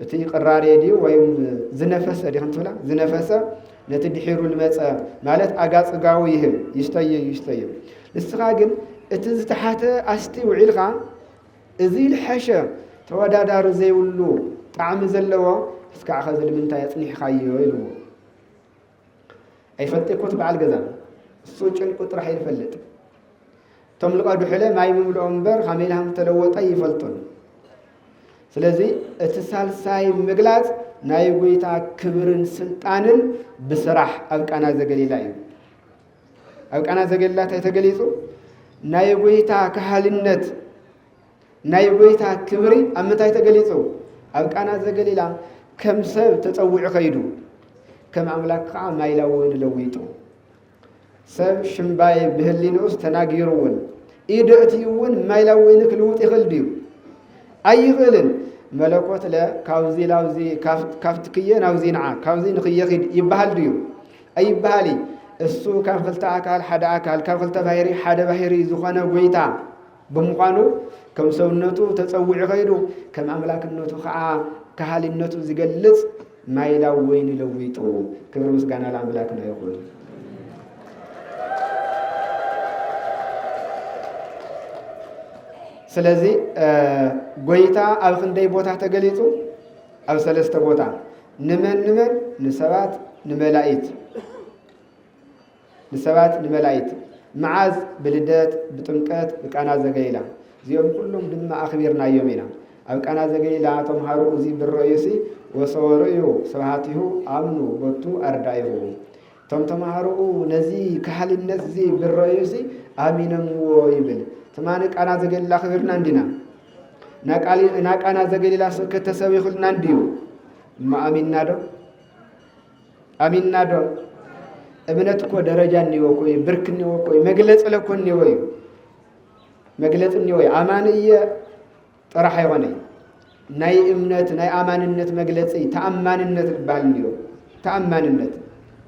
Speaker 1: እቲ ቅራሬ ድዩ ወይም ዝነፈሰ ዲኽን ትብላ ዝነፈሰ ነቲ ድሒሩ ልመፀ ማለት ኣጋፅጋዊ ይህብ ይስተየ ንስኻ ግን እቲ ዝተሓተ ኣስቲ ውዒልኻ እዚ ልሐሸ ተወዳዳሪ ዘይብሉ ጣዕሚ ዘለዎ እስካዕ ኸዚ ንምንታይ ኣፅኒሕኻዮ ኢልዎ ኣይፈልጥኮት በዓል ገዛ እሱ ጭንቁ ጥራሕ ይፈልጥ እቶም ልቐዱ ሕለ ማይ ምምልኦም እምበር ከመይ ኢልሃም ተለወጠ ይፈልጡን ስለዚ እቲ ሳልሳይ ምግላፅ ናይ ጎይታ ክብርን ስልጣንን ብስራሕ ኣብ ቃና ዘገሊላ እዩ ኣብ ቃና ዘገሊላ እንታይ ተገሊጹ ናይ ጎይታ ካህልነት ናይ ጎይታ ክብሪ ኣብ ምንታይ ተገሊጹ ኣብ ቃና ዘገሊላ ከም ሰብ ተፀውዑ ኸይዱ ከም ኣምላክ ከዓ ማይላውን ለዊጡ ሰብ ሽምባይ ብህሊንኡስ ተናጊሩ እውን ኢደእቲ እውን ማይላውን ክልውጥ ይኽእል ድዩ ኣይኽእልን መለኮት ካብዚ ላውዚ ካብቲ ክየ ናብዚ ንዓ ካብዚ ንኽየኺድ ይበሃል ድዩ ኣይበሃል እሱ ካብ ክልተ ኣካል ሓደ ኣካል ካብ ክልተ ባሕሪ ሓደ ባሕሪ ዝኾነ ጎይታ ብምዃኑ ከም ሰውነቱ ተፀውዑ ኸይዱ ከም ኣምላክነቱ ከዓ ካህልነቱ ዝገልጽ ማይላው ወይኒ ለዊጡ ክብሪ ምስጋና ለኣምላክና ይኹን ስለዚ ጎይታ ኣብ ክንደይ ቦታ ተገሊጹ ኣብ ሰለስተ ቦታ ንመን ንሰባት ንመላእክት መዓዝ ብልደት ብጥምቀት ብቃና ዘገሊላ እዚኦም ኩሎም ድማ ኣኽቢርናዮም ኢና ኣብ ቃና ዘገሊላ ተምሃሩ እዚ ብረእዩሲ ወሰወርእዩ ስብሃቲሁ ኣምኑ ቦቱ ኣርዳይሁ እቶም ተምሃሩኡ ነዚ ካህልነት እዚ ብረእዩሲ ኣሚነምዎ ይብል ተማን ቃና ዘገሊላ ክብርና እንዲና ና ቃና ዘገሊላ ከተሰብ ይኽእልና እንዲዩ እማ ኣሚንና ዶ እምነት እኮ ደረጃ እኒዎ ኮይ ብርክ እኒዎ ኮይ መግለጽ ለኮ እኒዎ እዩ መግለጽ እኒዎ ኣማንየ ጥራሕ ይኾነ ናይ እምነት ናይ ኣማንነት መግለጺ ተኣማንነት ዝበሃል እኒዎ ተኣማንነት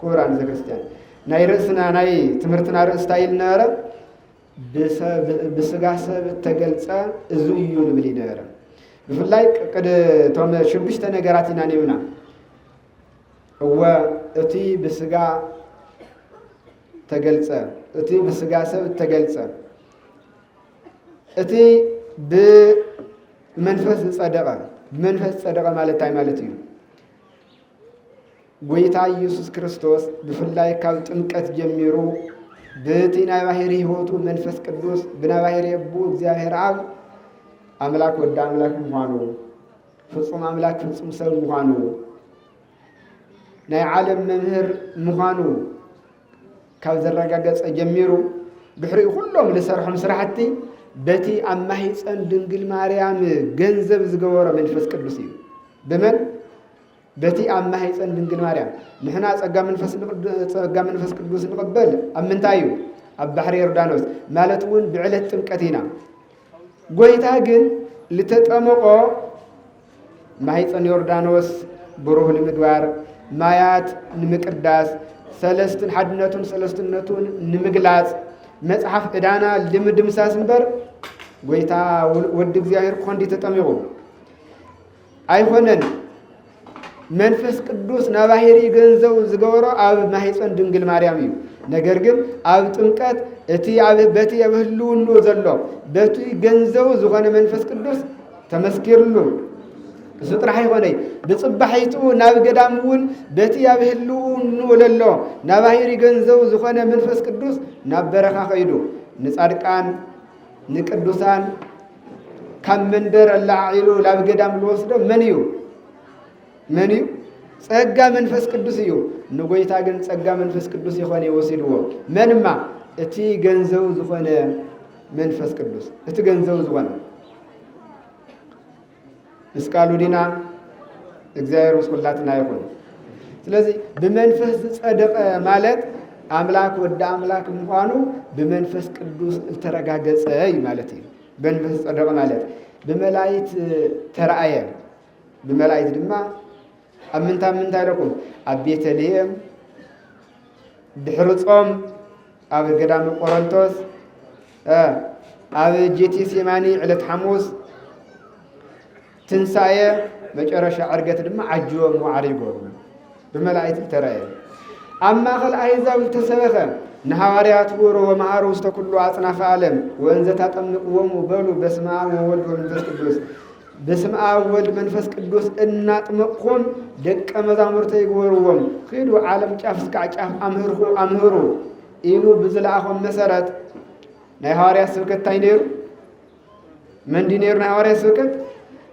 Speaker 1: ክቡራን ዘክርስቲያን ናይ ርእስና ናይ ትምህርትና ርእስታ ኢልነበረ ብስጋ ሰብ ተገልጸ እዚ እዩ ንብል ነበረ ብፍላይ ቶም ሽዱሽተ ነገራት ኢና ነብና እወ እቲ ብስጋ ተገልጸ እቲ ብስጋ ሰብ ተገልጸ እቲ ብመንፈስ ጸደቀ መንፈስ ጸደቀ ማለት እንታይ ማለት እዩ ጎይታ ኢየሱስ ክርስቶስ ብፍላይ ካብ ጥምቀት ጀሚሩ بتينا باهري هوتو منفس قدوس بنا باهري أبو እግዚአብሔር አብ አምላክ ወደ አምላክ መሆኑ ፍጹም አምላክ ፍጹም ሰው መሆኑ ናይ ዓለም መምህር መሆኑ ካብ ዘረጋገጸ ጀሚሩ ብሕሪ ሁሉም ለሰርሖም ስራሕቲ በቲ አማሂፀን ድንግል ማርያም ገንዘብ ዝገበረ መንፈስ ቅዱስ እዩ በመን በቲ አማሂፀን ድንግል ማርያም ንሕና ጸጋ መንፈስ ቅዱስ ንቀበል አምንታዩ ኣብ ባሕሪ ዮርዳኖስ ማለት እውን ብዕለት ጥምቀት ኢና ጎይታ ግን ልተጠመቆ ማሂፀን ዮርዳኖስ ብሩህ ንምግባር ማያት ንምቅዳስ ሰለስትን ሓድነቱን ሰለስትነቱን ንምግላጽ መጽሐፍ ዕዳና ልምድምሳስ እምበር ጎይታ ወዲ እግዚአብሔር ኮንዲ ተጠሚቁ አይሆነን መንፈስ ቅዱስ ናባሂሪ ገንዘው ዝገበሮ ኣብ ማሂፀን ድንግል ማርያም እዩ ነገር ግን ኣብ ጥምቀት እቲ ኣብ በቲ የብህልውኑ ዘሎ በቲ ገንዘው ዝኾነ መንፈስ ቅዱስ ተመስኪርሉ እሱ ጥራሕ ይኾነይ ብጽባሒቱ ናብ ገዳም እውን በቲ ያብህልውኑ ለሎ ናባሂሪ ገንዘው ዝኾነ መንፈስ ቅዱስ ናብ በረኻ ኸይዱ ንጻድቃን ንቅዱሳን ካብ መንደር ኣላዒሉ ናብ ገዳም ልወስዶ መን እዩ ጸጋ መንፈስ ቅዱስ እዩ ንጎይታ ግን ጸጋ መንፈስ ቅዱስ ይኾነ ይወስድዎ መንማ እቲ ገንዘው ዝኾነ መንፈስ ቅዱስ እቲ ገንዘው ዝኾነ እስካሉ ዲና እግዚአብሔር ወስኩላትና ይሁን ስለዚህ በመንፈስ ጸደቀ ማለት አምላክ ወደ አምላክ ምዃኑ በመንፈስ ቅዱስ ተረጋገጸ ማለት እዩ በመንፈስ ጸደቀ ማለት በመላእክት ተራእየ በመላእክት ድማ አምንታ ይለኩም ኣብ ቤተልሔም ድሕርጾም ኣብ ገዳም ቆሮንቶስ ኣብ ጌቴሴማኒ ዕለት ሐሙስ ትንሳኤ መጨረሻ ዕርገት ድማ ዓጅቦም ወዓሪጎም በመላእክት ተራእየ ኣብ ማእኸል ኣሕዛብ ተሰበኸ ንሐዋርያት ወሮ ወመሃሩ ውስተ ኩሉ አጽናፈ ዓለም ወእንዘ ታጠምቅዎሙ በሉ በስመ አብ ወወልድ ወመንፈስ ቅዱስ በስመ አብ ወወልድ መንፈስ ቅዱስ እናጥመቅኩም ደቀ መዛሙርተ ይግበርዎም ኺዱ ዓለም ጫፍ እስከ ጫፍ አምህሩ ኢሉ ብዝለኣኾም መሰረት ናይ ሐዋርያት ስብከት ታይ ነይሩ መንዲ ነይሩ ናይ ሐዋርያት ስብከት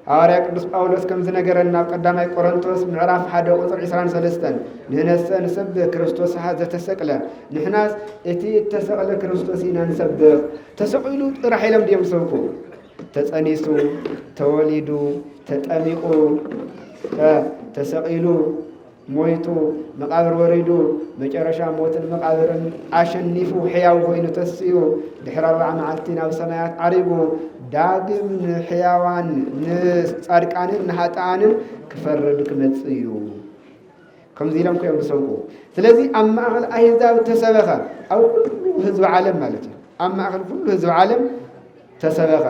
Speaker 1: ሐዋርያ ቅዱስ ጳውሎስ ከም ዝነገረና ኣብ ቀዳማይ ቆሮንቶስ ምዕራፍ 1 ቁጥር 23 ንሕነሰ ንሰብክ ክርስቶስ ዘተሰቅለ ንሕናስ እቲ ተሰቅለ ክርስቶስ ኢና ንሰብክ ተሰቂሉ ጥራሕ ኢሎም ድዮም ዝሰብኩ ተጸኒሱ ተወሊዱ ተጠሚቁ ተሰቂሉ ሞይቱ መቃብር ወሪዱ መጨረሻ ሞትን መቃብርን አሸኒፉ ሕያው ኮይኑ ተስዩ ድሕሪ 40 መዓልቲ ናብ ሰማያት ዓሪጉ ዳግም ንሕያዋን ንጻድቃንን ንኃጥኣንን ክፈርድ ክመጽእ እዩ ከምዚ ኢሎም ኮይኖም ዝሰብኩ ስለዚ ኣብ ማእኸል ኣሕዛብ ተሰበኸ ኣብ ኩሉ ህዝቢ ዓለም ማለት እዩ ኣብ ማእኸል ኩሉ ህዝቢ ዓለም ተሰበኸ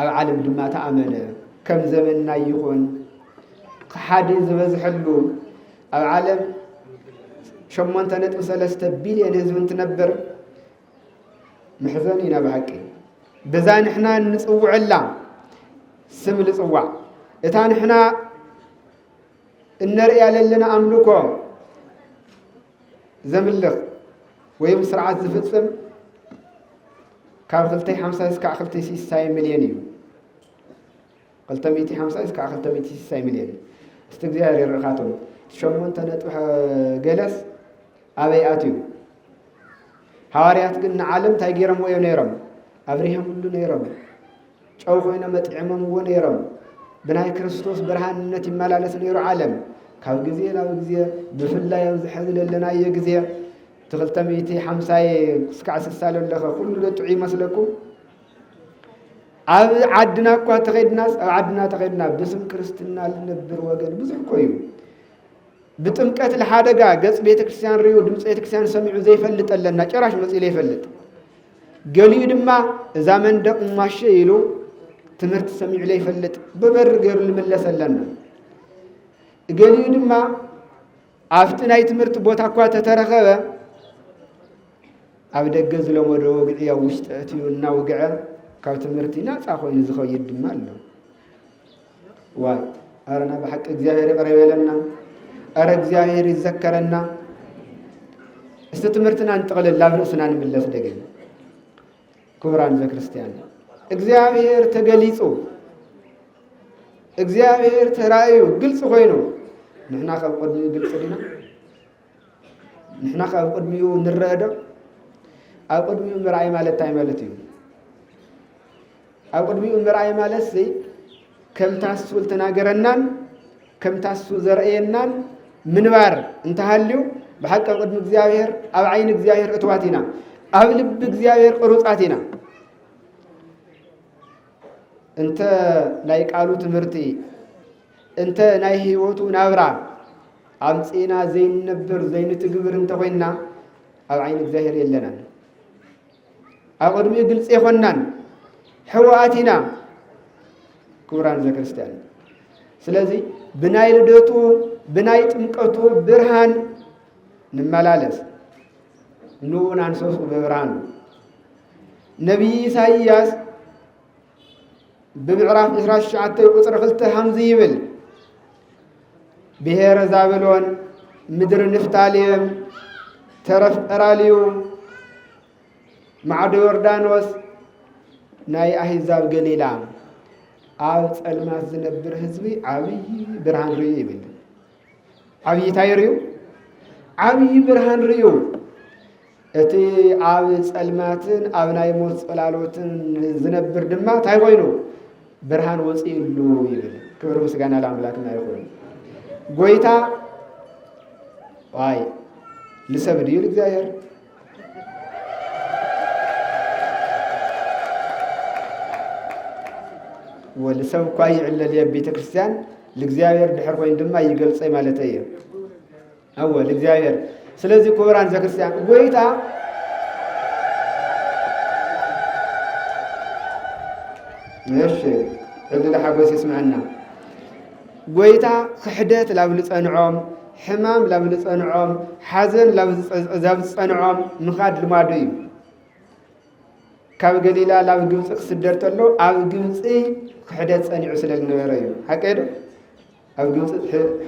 Speaker 1: ኣብ ዓለም ድማ ተኣመነ ከም ዘመንና ይኹን ሓደ ዝበዝሐሉ ኣብ ዓለም 8.3 ቢልዮን ህዝቢ እንትነብር ምሕዘን ኢና ብሓቂ በዛ ንሕና ንጽውዕላ ስም ልጽዋዕ እታ ንሕና እነርእያ ለለና ኣምልኮ ዘምልኽ ወይም ስርዓት ዝፍጽም ካብ 250 እስከ 260 ሚልዮን እዩ 250 እስከ 260 ሚልዮን እስቲ እግዚአብሔር ይርኻቶም 8 ገለስ ኣበይ ኣትዩ ሐዋርያት ግን ንዓለም ታይ ገይሮም ወዮ ነይሮም ኣብሪሆም ሁሉ ነይሮም ጨው ኮይኖም መጥዕሞምዎ ነይሮም ብናይ ክርስቶስ ብርሃንነት ይመላለስ ነይሩ ዓለም ካብ ጊዜ ናብ ጊዜ ብፍላይ ኣብ ዝሕዝ ለለናዮ ጊዜ 250 እስከ 60 ለለኸ ኩሉ ጥዑ ይመስለኩም ኣብ ዓድና እኳ ተኸድናስ ኣብ ዓድና ተኸድና ብስም ክርስትና ልነብር ወገን ብዙሕ እኮ እዩ ብጥምቀት ለሓደጋ ገጽ ቤተ ክርስቲያን ርዩ ድምፂ ቤተ ክርስቲያን ሰሚዑ ዘይፈልጥ ኣለና ጭራሽ መጽኢ ዘይፈልጥ ገሊኡ ድማ እዛ መንደቕ ማሸ ኢሉ ትምህርቲ ሰሚዑ ዘይፈልጥ በበር ገይሩ ልምለስ ኣለና ገሊኡ ድማ ኣብቲ ናይ ትምህርቲ ቦታ እኳ ተተረኸበ ኣብ ደገ ዝለመዶ ወግዒ ኣብ ውሽጢ እትዩ እናውግዐ ካብ ትምህርቲ ናፃ ኮይኑ ዝኸይድ ድማ ኣሎ ዋይ ኣረና ብሓቂ እግዚአብሔር ይቅረብ ይበለና ኣረ እግዚአብሔር ይዘከረና استتمرتنا انتقل اللابر سنان من الله سدقين كبران ذا كريستيان እግዚአብሔር ተገሊጹ እግዚአብሔር ተራእዩ ግልጽ ሆይኖ ንሕና ካብ ቅድሚኡ ግልጽ ዲና ንሕና ካብ ቅድሚኡ ንረአዶ ኣብ ቅድሚኡ ምርኣይ ማለት እንታይ ማለት እዩ ኣብ ቅድሚኡ ምርኣይ ማለት ከም ታሱ ተናገረናን ከም ታሱ ዘርአየናን ምንባር እንተሃልዩ بحق قدم እግዚአብሔር ኣብ ዓይን እግዚአብሔር እትዋቲና ኣብ ልብ እግዚአብሔር ቅሩጻቲና እንተ ናይ ቃሉ ትምህርቲ እንተ ናይ ህይወቱ ናብራ አምጺና ዘይንነብር ዘይንትግብር እንተ ኮይና ኣብ ዓይን እግዚአብሔር የለናን ኣብ ቅድሚ ግልጽ ይኾናን ሕዋአቲና ክቡራን ዘክርስቲያን ስለዚህ ብናይ ልደቱ ብናይ ጥምቀቱ ብርሃን نملالس نون عن سوس ببرهان نبي إسحاقياس بمعراف إسراء الشعات يقصر خلته همزي يبل بهير زابلون مدر نفتاليم ترف أراليو معدو يوردانوس ناي أحزاب قليلا عاوز الماس زنبر حزبي عبي برهان ريو يبل عبي تايريو عبي برهان ريو اتي عاوز الماتن ابناي موت صلالوتن زنبر دما تايغوينو برهان وصيلو يبل كبر مسغانا لاملاكنا يقول غويتا واي لسبدي لእግዚአብሔር ولسب كاي علل يبيت ክርስቲያን ለእግዚአብሔር ድሕር ኮይን ድማ ይገልጸይ ማለት እዩ أول إجزاير سلزي كوران زكريستيان ويتا ماشي اللي لحقوس يسمعنا ويتا خحدات لابلص أنعام حمام لابلص أنعام حزن لابلص أنعام مخاد المادي كاب قليلا لاب جمس سدرت له أب جمسي خحدات أني عسل النوريو هكذا أب جمس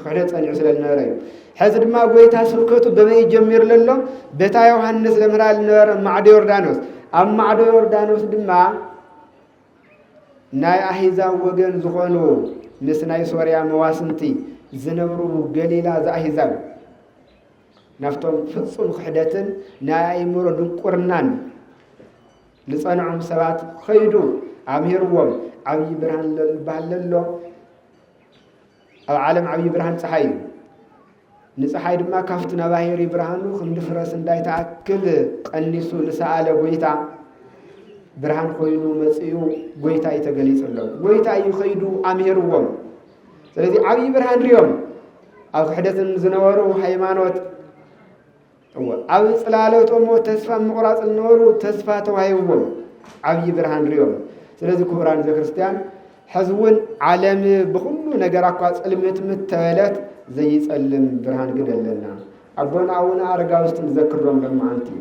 Speaker 1: خحدات أني عسل النوريو حزر ما قويتها سلكته بمي جمير لله بتا يوحنس لمرال نور معدو يوردانوس أم معدو يوردانوس دما ناي أحيزا وغن زخونو نسناي سوريا مواسنتي زنبرو قليلا ذا أحيزا نفتهم فتصل خحدة ناي مرد قرنان لصنعهم سبات خيدو عميروهم عبي برهان للبهللو العالم عبي برهان صحيح نصحاي دما كافتنا باهير برهانو خند فرس እንዳይ ተአክል ቀንሱ ለሰአለ ጎይታ ብርሃን ኮይኑ መጽዩ ጎይታ ይተገሊጽለው ጎይታ ይخيዱ አምሄርዎም ስለዚህ አብይ ብርሃን ሪዮም ኣብ ሕደትን ዝነበሩ ሃይማኖት ኣብ ጽላለቶም ተስፋ ምቁራጽ ዝነበሩ ተስፋ ተዋይዎም አብይ ብርሃን ሪዮም ስለዚህ ክቡራን ዘክርስቲያን حزون عالم بكل ነገር አቋ ጽልመት ምተበለት زي يسلم برهان قدلنا أبونا أونا أرجع وستنذكرهم لما أنتي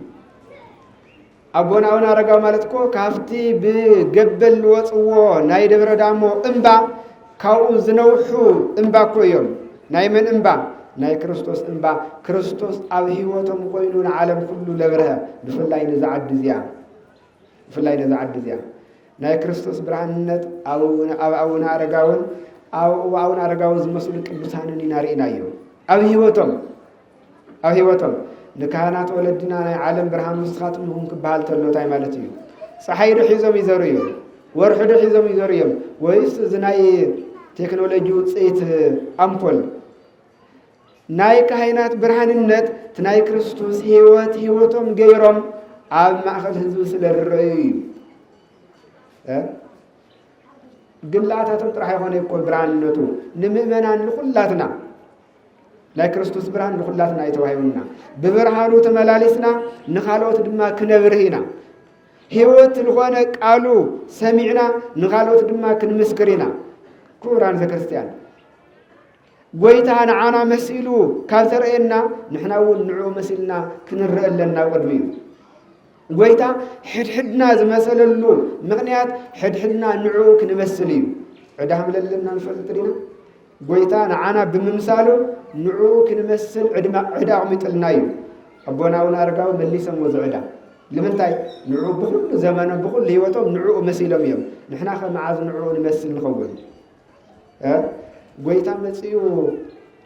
Speaker 1: أبونا أونا أرجع مالتكو كافتي بقبل وصوه نايد بردامو إمبا كاوز نوحو إمبا كويوم نايمن إمبا ناي كريستوس إمبا كريستوس أبهيوتهم قوينون عالم كله لبرها بفلاي نزع الدزيا بفلاي نزع الدزيا ناي كريستوس برهانت أونا أرجعون أو أرجعوا زمسؤول كبسان نارينا يوم أبهيوتهم نكهانات ولدنا عالم برهان مسخاتهم هم كبال تلو تاي مالتيو صحيح حزم يزوريو ورحد حزم يزوريو ويس زناي تكنولوجي وصيت أمبول ناي كهينات برهان النت تناي كريستوس هيوتهم غيرهم أب مأخذ حزب سلري قلاتهم ترى هون يكون برهان نتو نمئمنا نخلاتنا لا كريستوس برهان نخلاتنا يتوهيونا ببرهانو تملالسنا نخالوت دما كنبرهنا هيوت الغوانا قالوا سمعنا نخالوت دما كنمسكرنا كوران زكريستيان قويتها نعانا مسئلو كالترئينا نحناول نعو مسئلنا كنرئ لنا قدمين قويتا حدنا زمثل اللو مغنيات حدنا نعوك نمثليو عدهم للنا نفلترينا قويتا نعانا بممثالو نعوك نمثل عداهم يتلنايو أبونا ونارجعوا ملي سموا زعدا لمن تاي نعو بكل زمان بكل هيوتهم نعو مسيلهم يوم نحنا خلنا عايز نعو نمثل نخون قويتا مسيو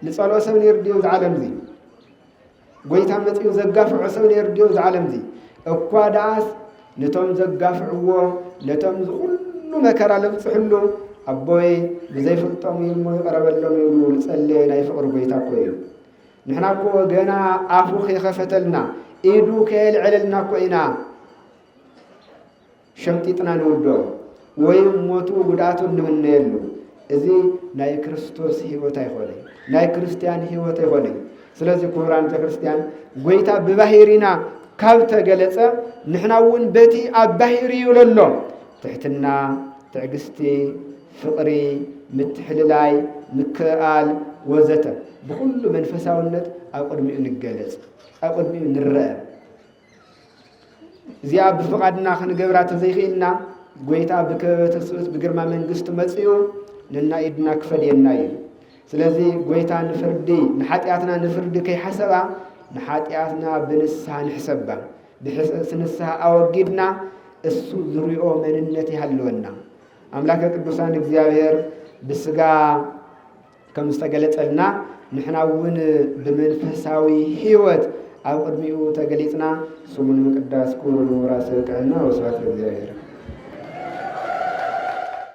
Speaker 1: لصالوا سمن يرديو العالم ذي قويتا مسيو زقافع سمن يرديو العالم ذي أقواداس نتوم زقافعوه نتوم كل مكر لبصحلو أبوي بزي فلطم يلمو يقرب لهم يقولوا لسألينا يفقر قويتا قويل نحنا كو جنا أفوخي خفتلنا إيدو كيل عللنا كوينا شمتيتنا نودو ويموتو قداتو نمنيلو إذي ناي كريستوس هيوتاي خولي ناي كريستيان هيوتاي خولي سلازي كوران كريستيان قويتا بباهيرنا كابتا قلتا نحناون بيتي أباهيري يولولو تحتنا تعقستي فقري متحللاي مكال وزتا بكل منفساونت أقدمي نقلت أقدمي نرأى زياب بفقادنا خنقبرات زيخينا قويتا بكتسوس بقرما من قست متسيو لنا إدنا كفل ينايل سلازي قويتا نفردي نحاتياتنا نفردي كي حسبا نحاتياتنا بنسها نحسبا بنسها أوقدنا السو ذريئو من النتي هلونا أملاك القدسان እግዚአብሔር بسقا كم استقلت لنا نحناون بمنفساوي هيوت أو قدميو تقليتنا سمون مقداس كورو راسك عنا وسوات እግዚአብሔር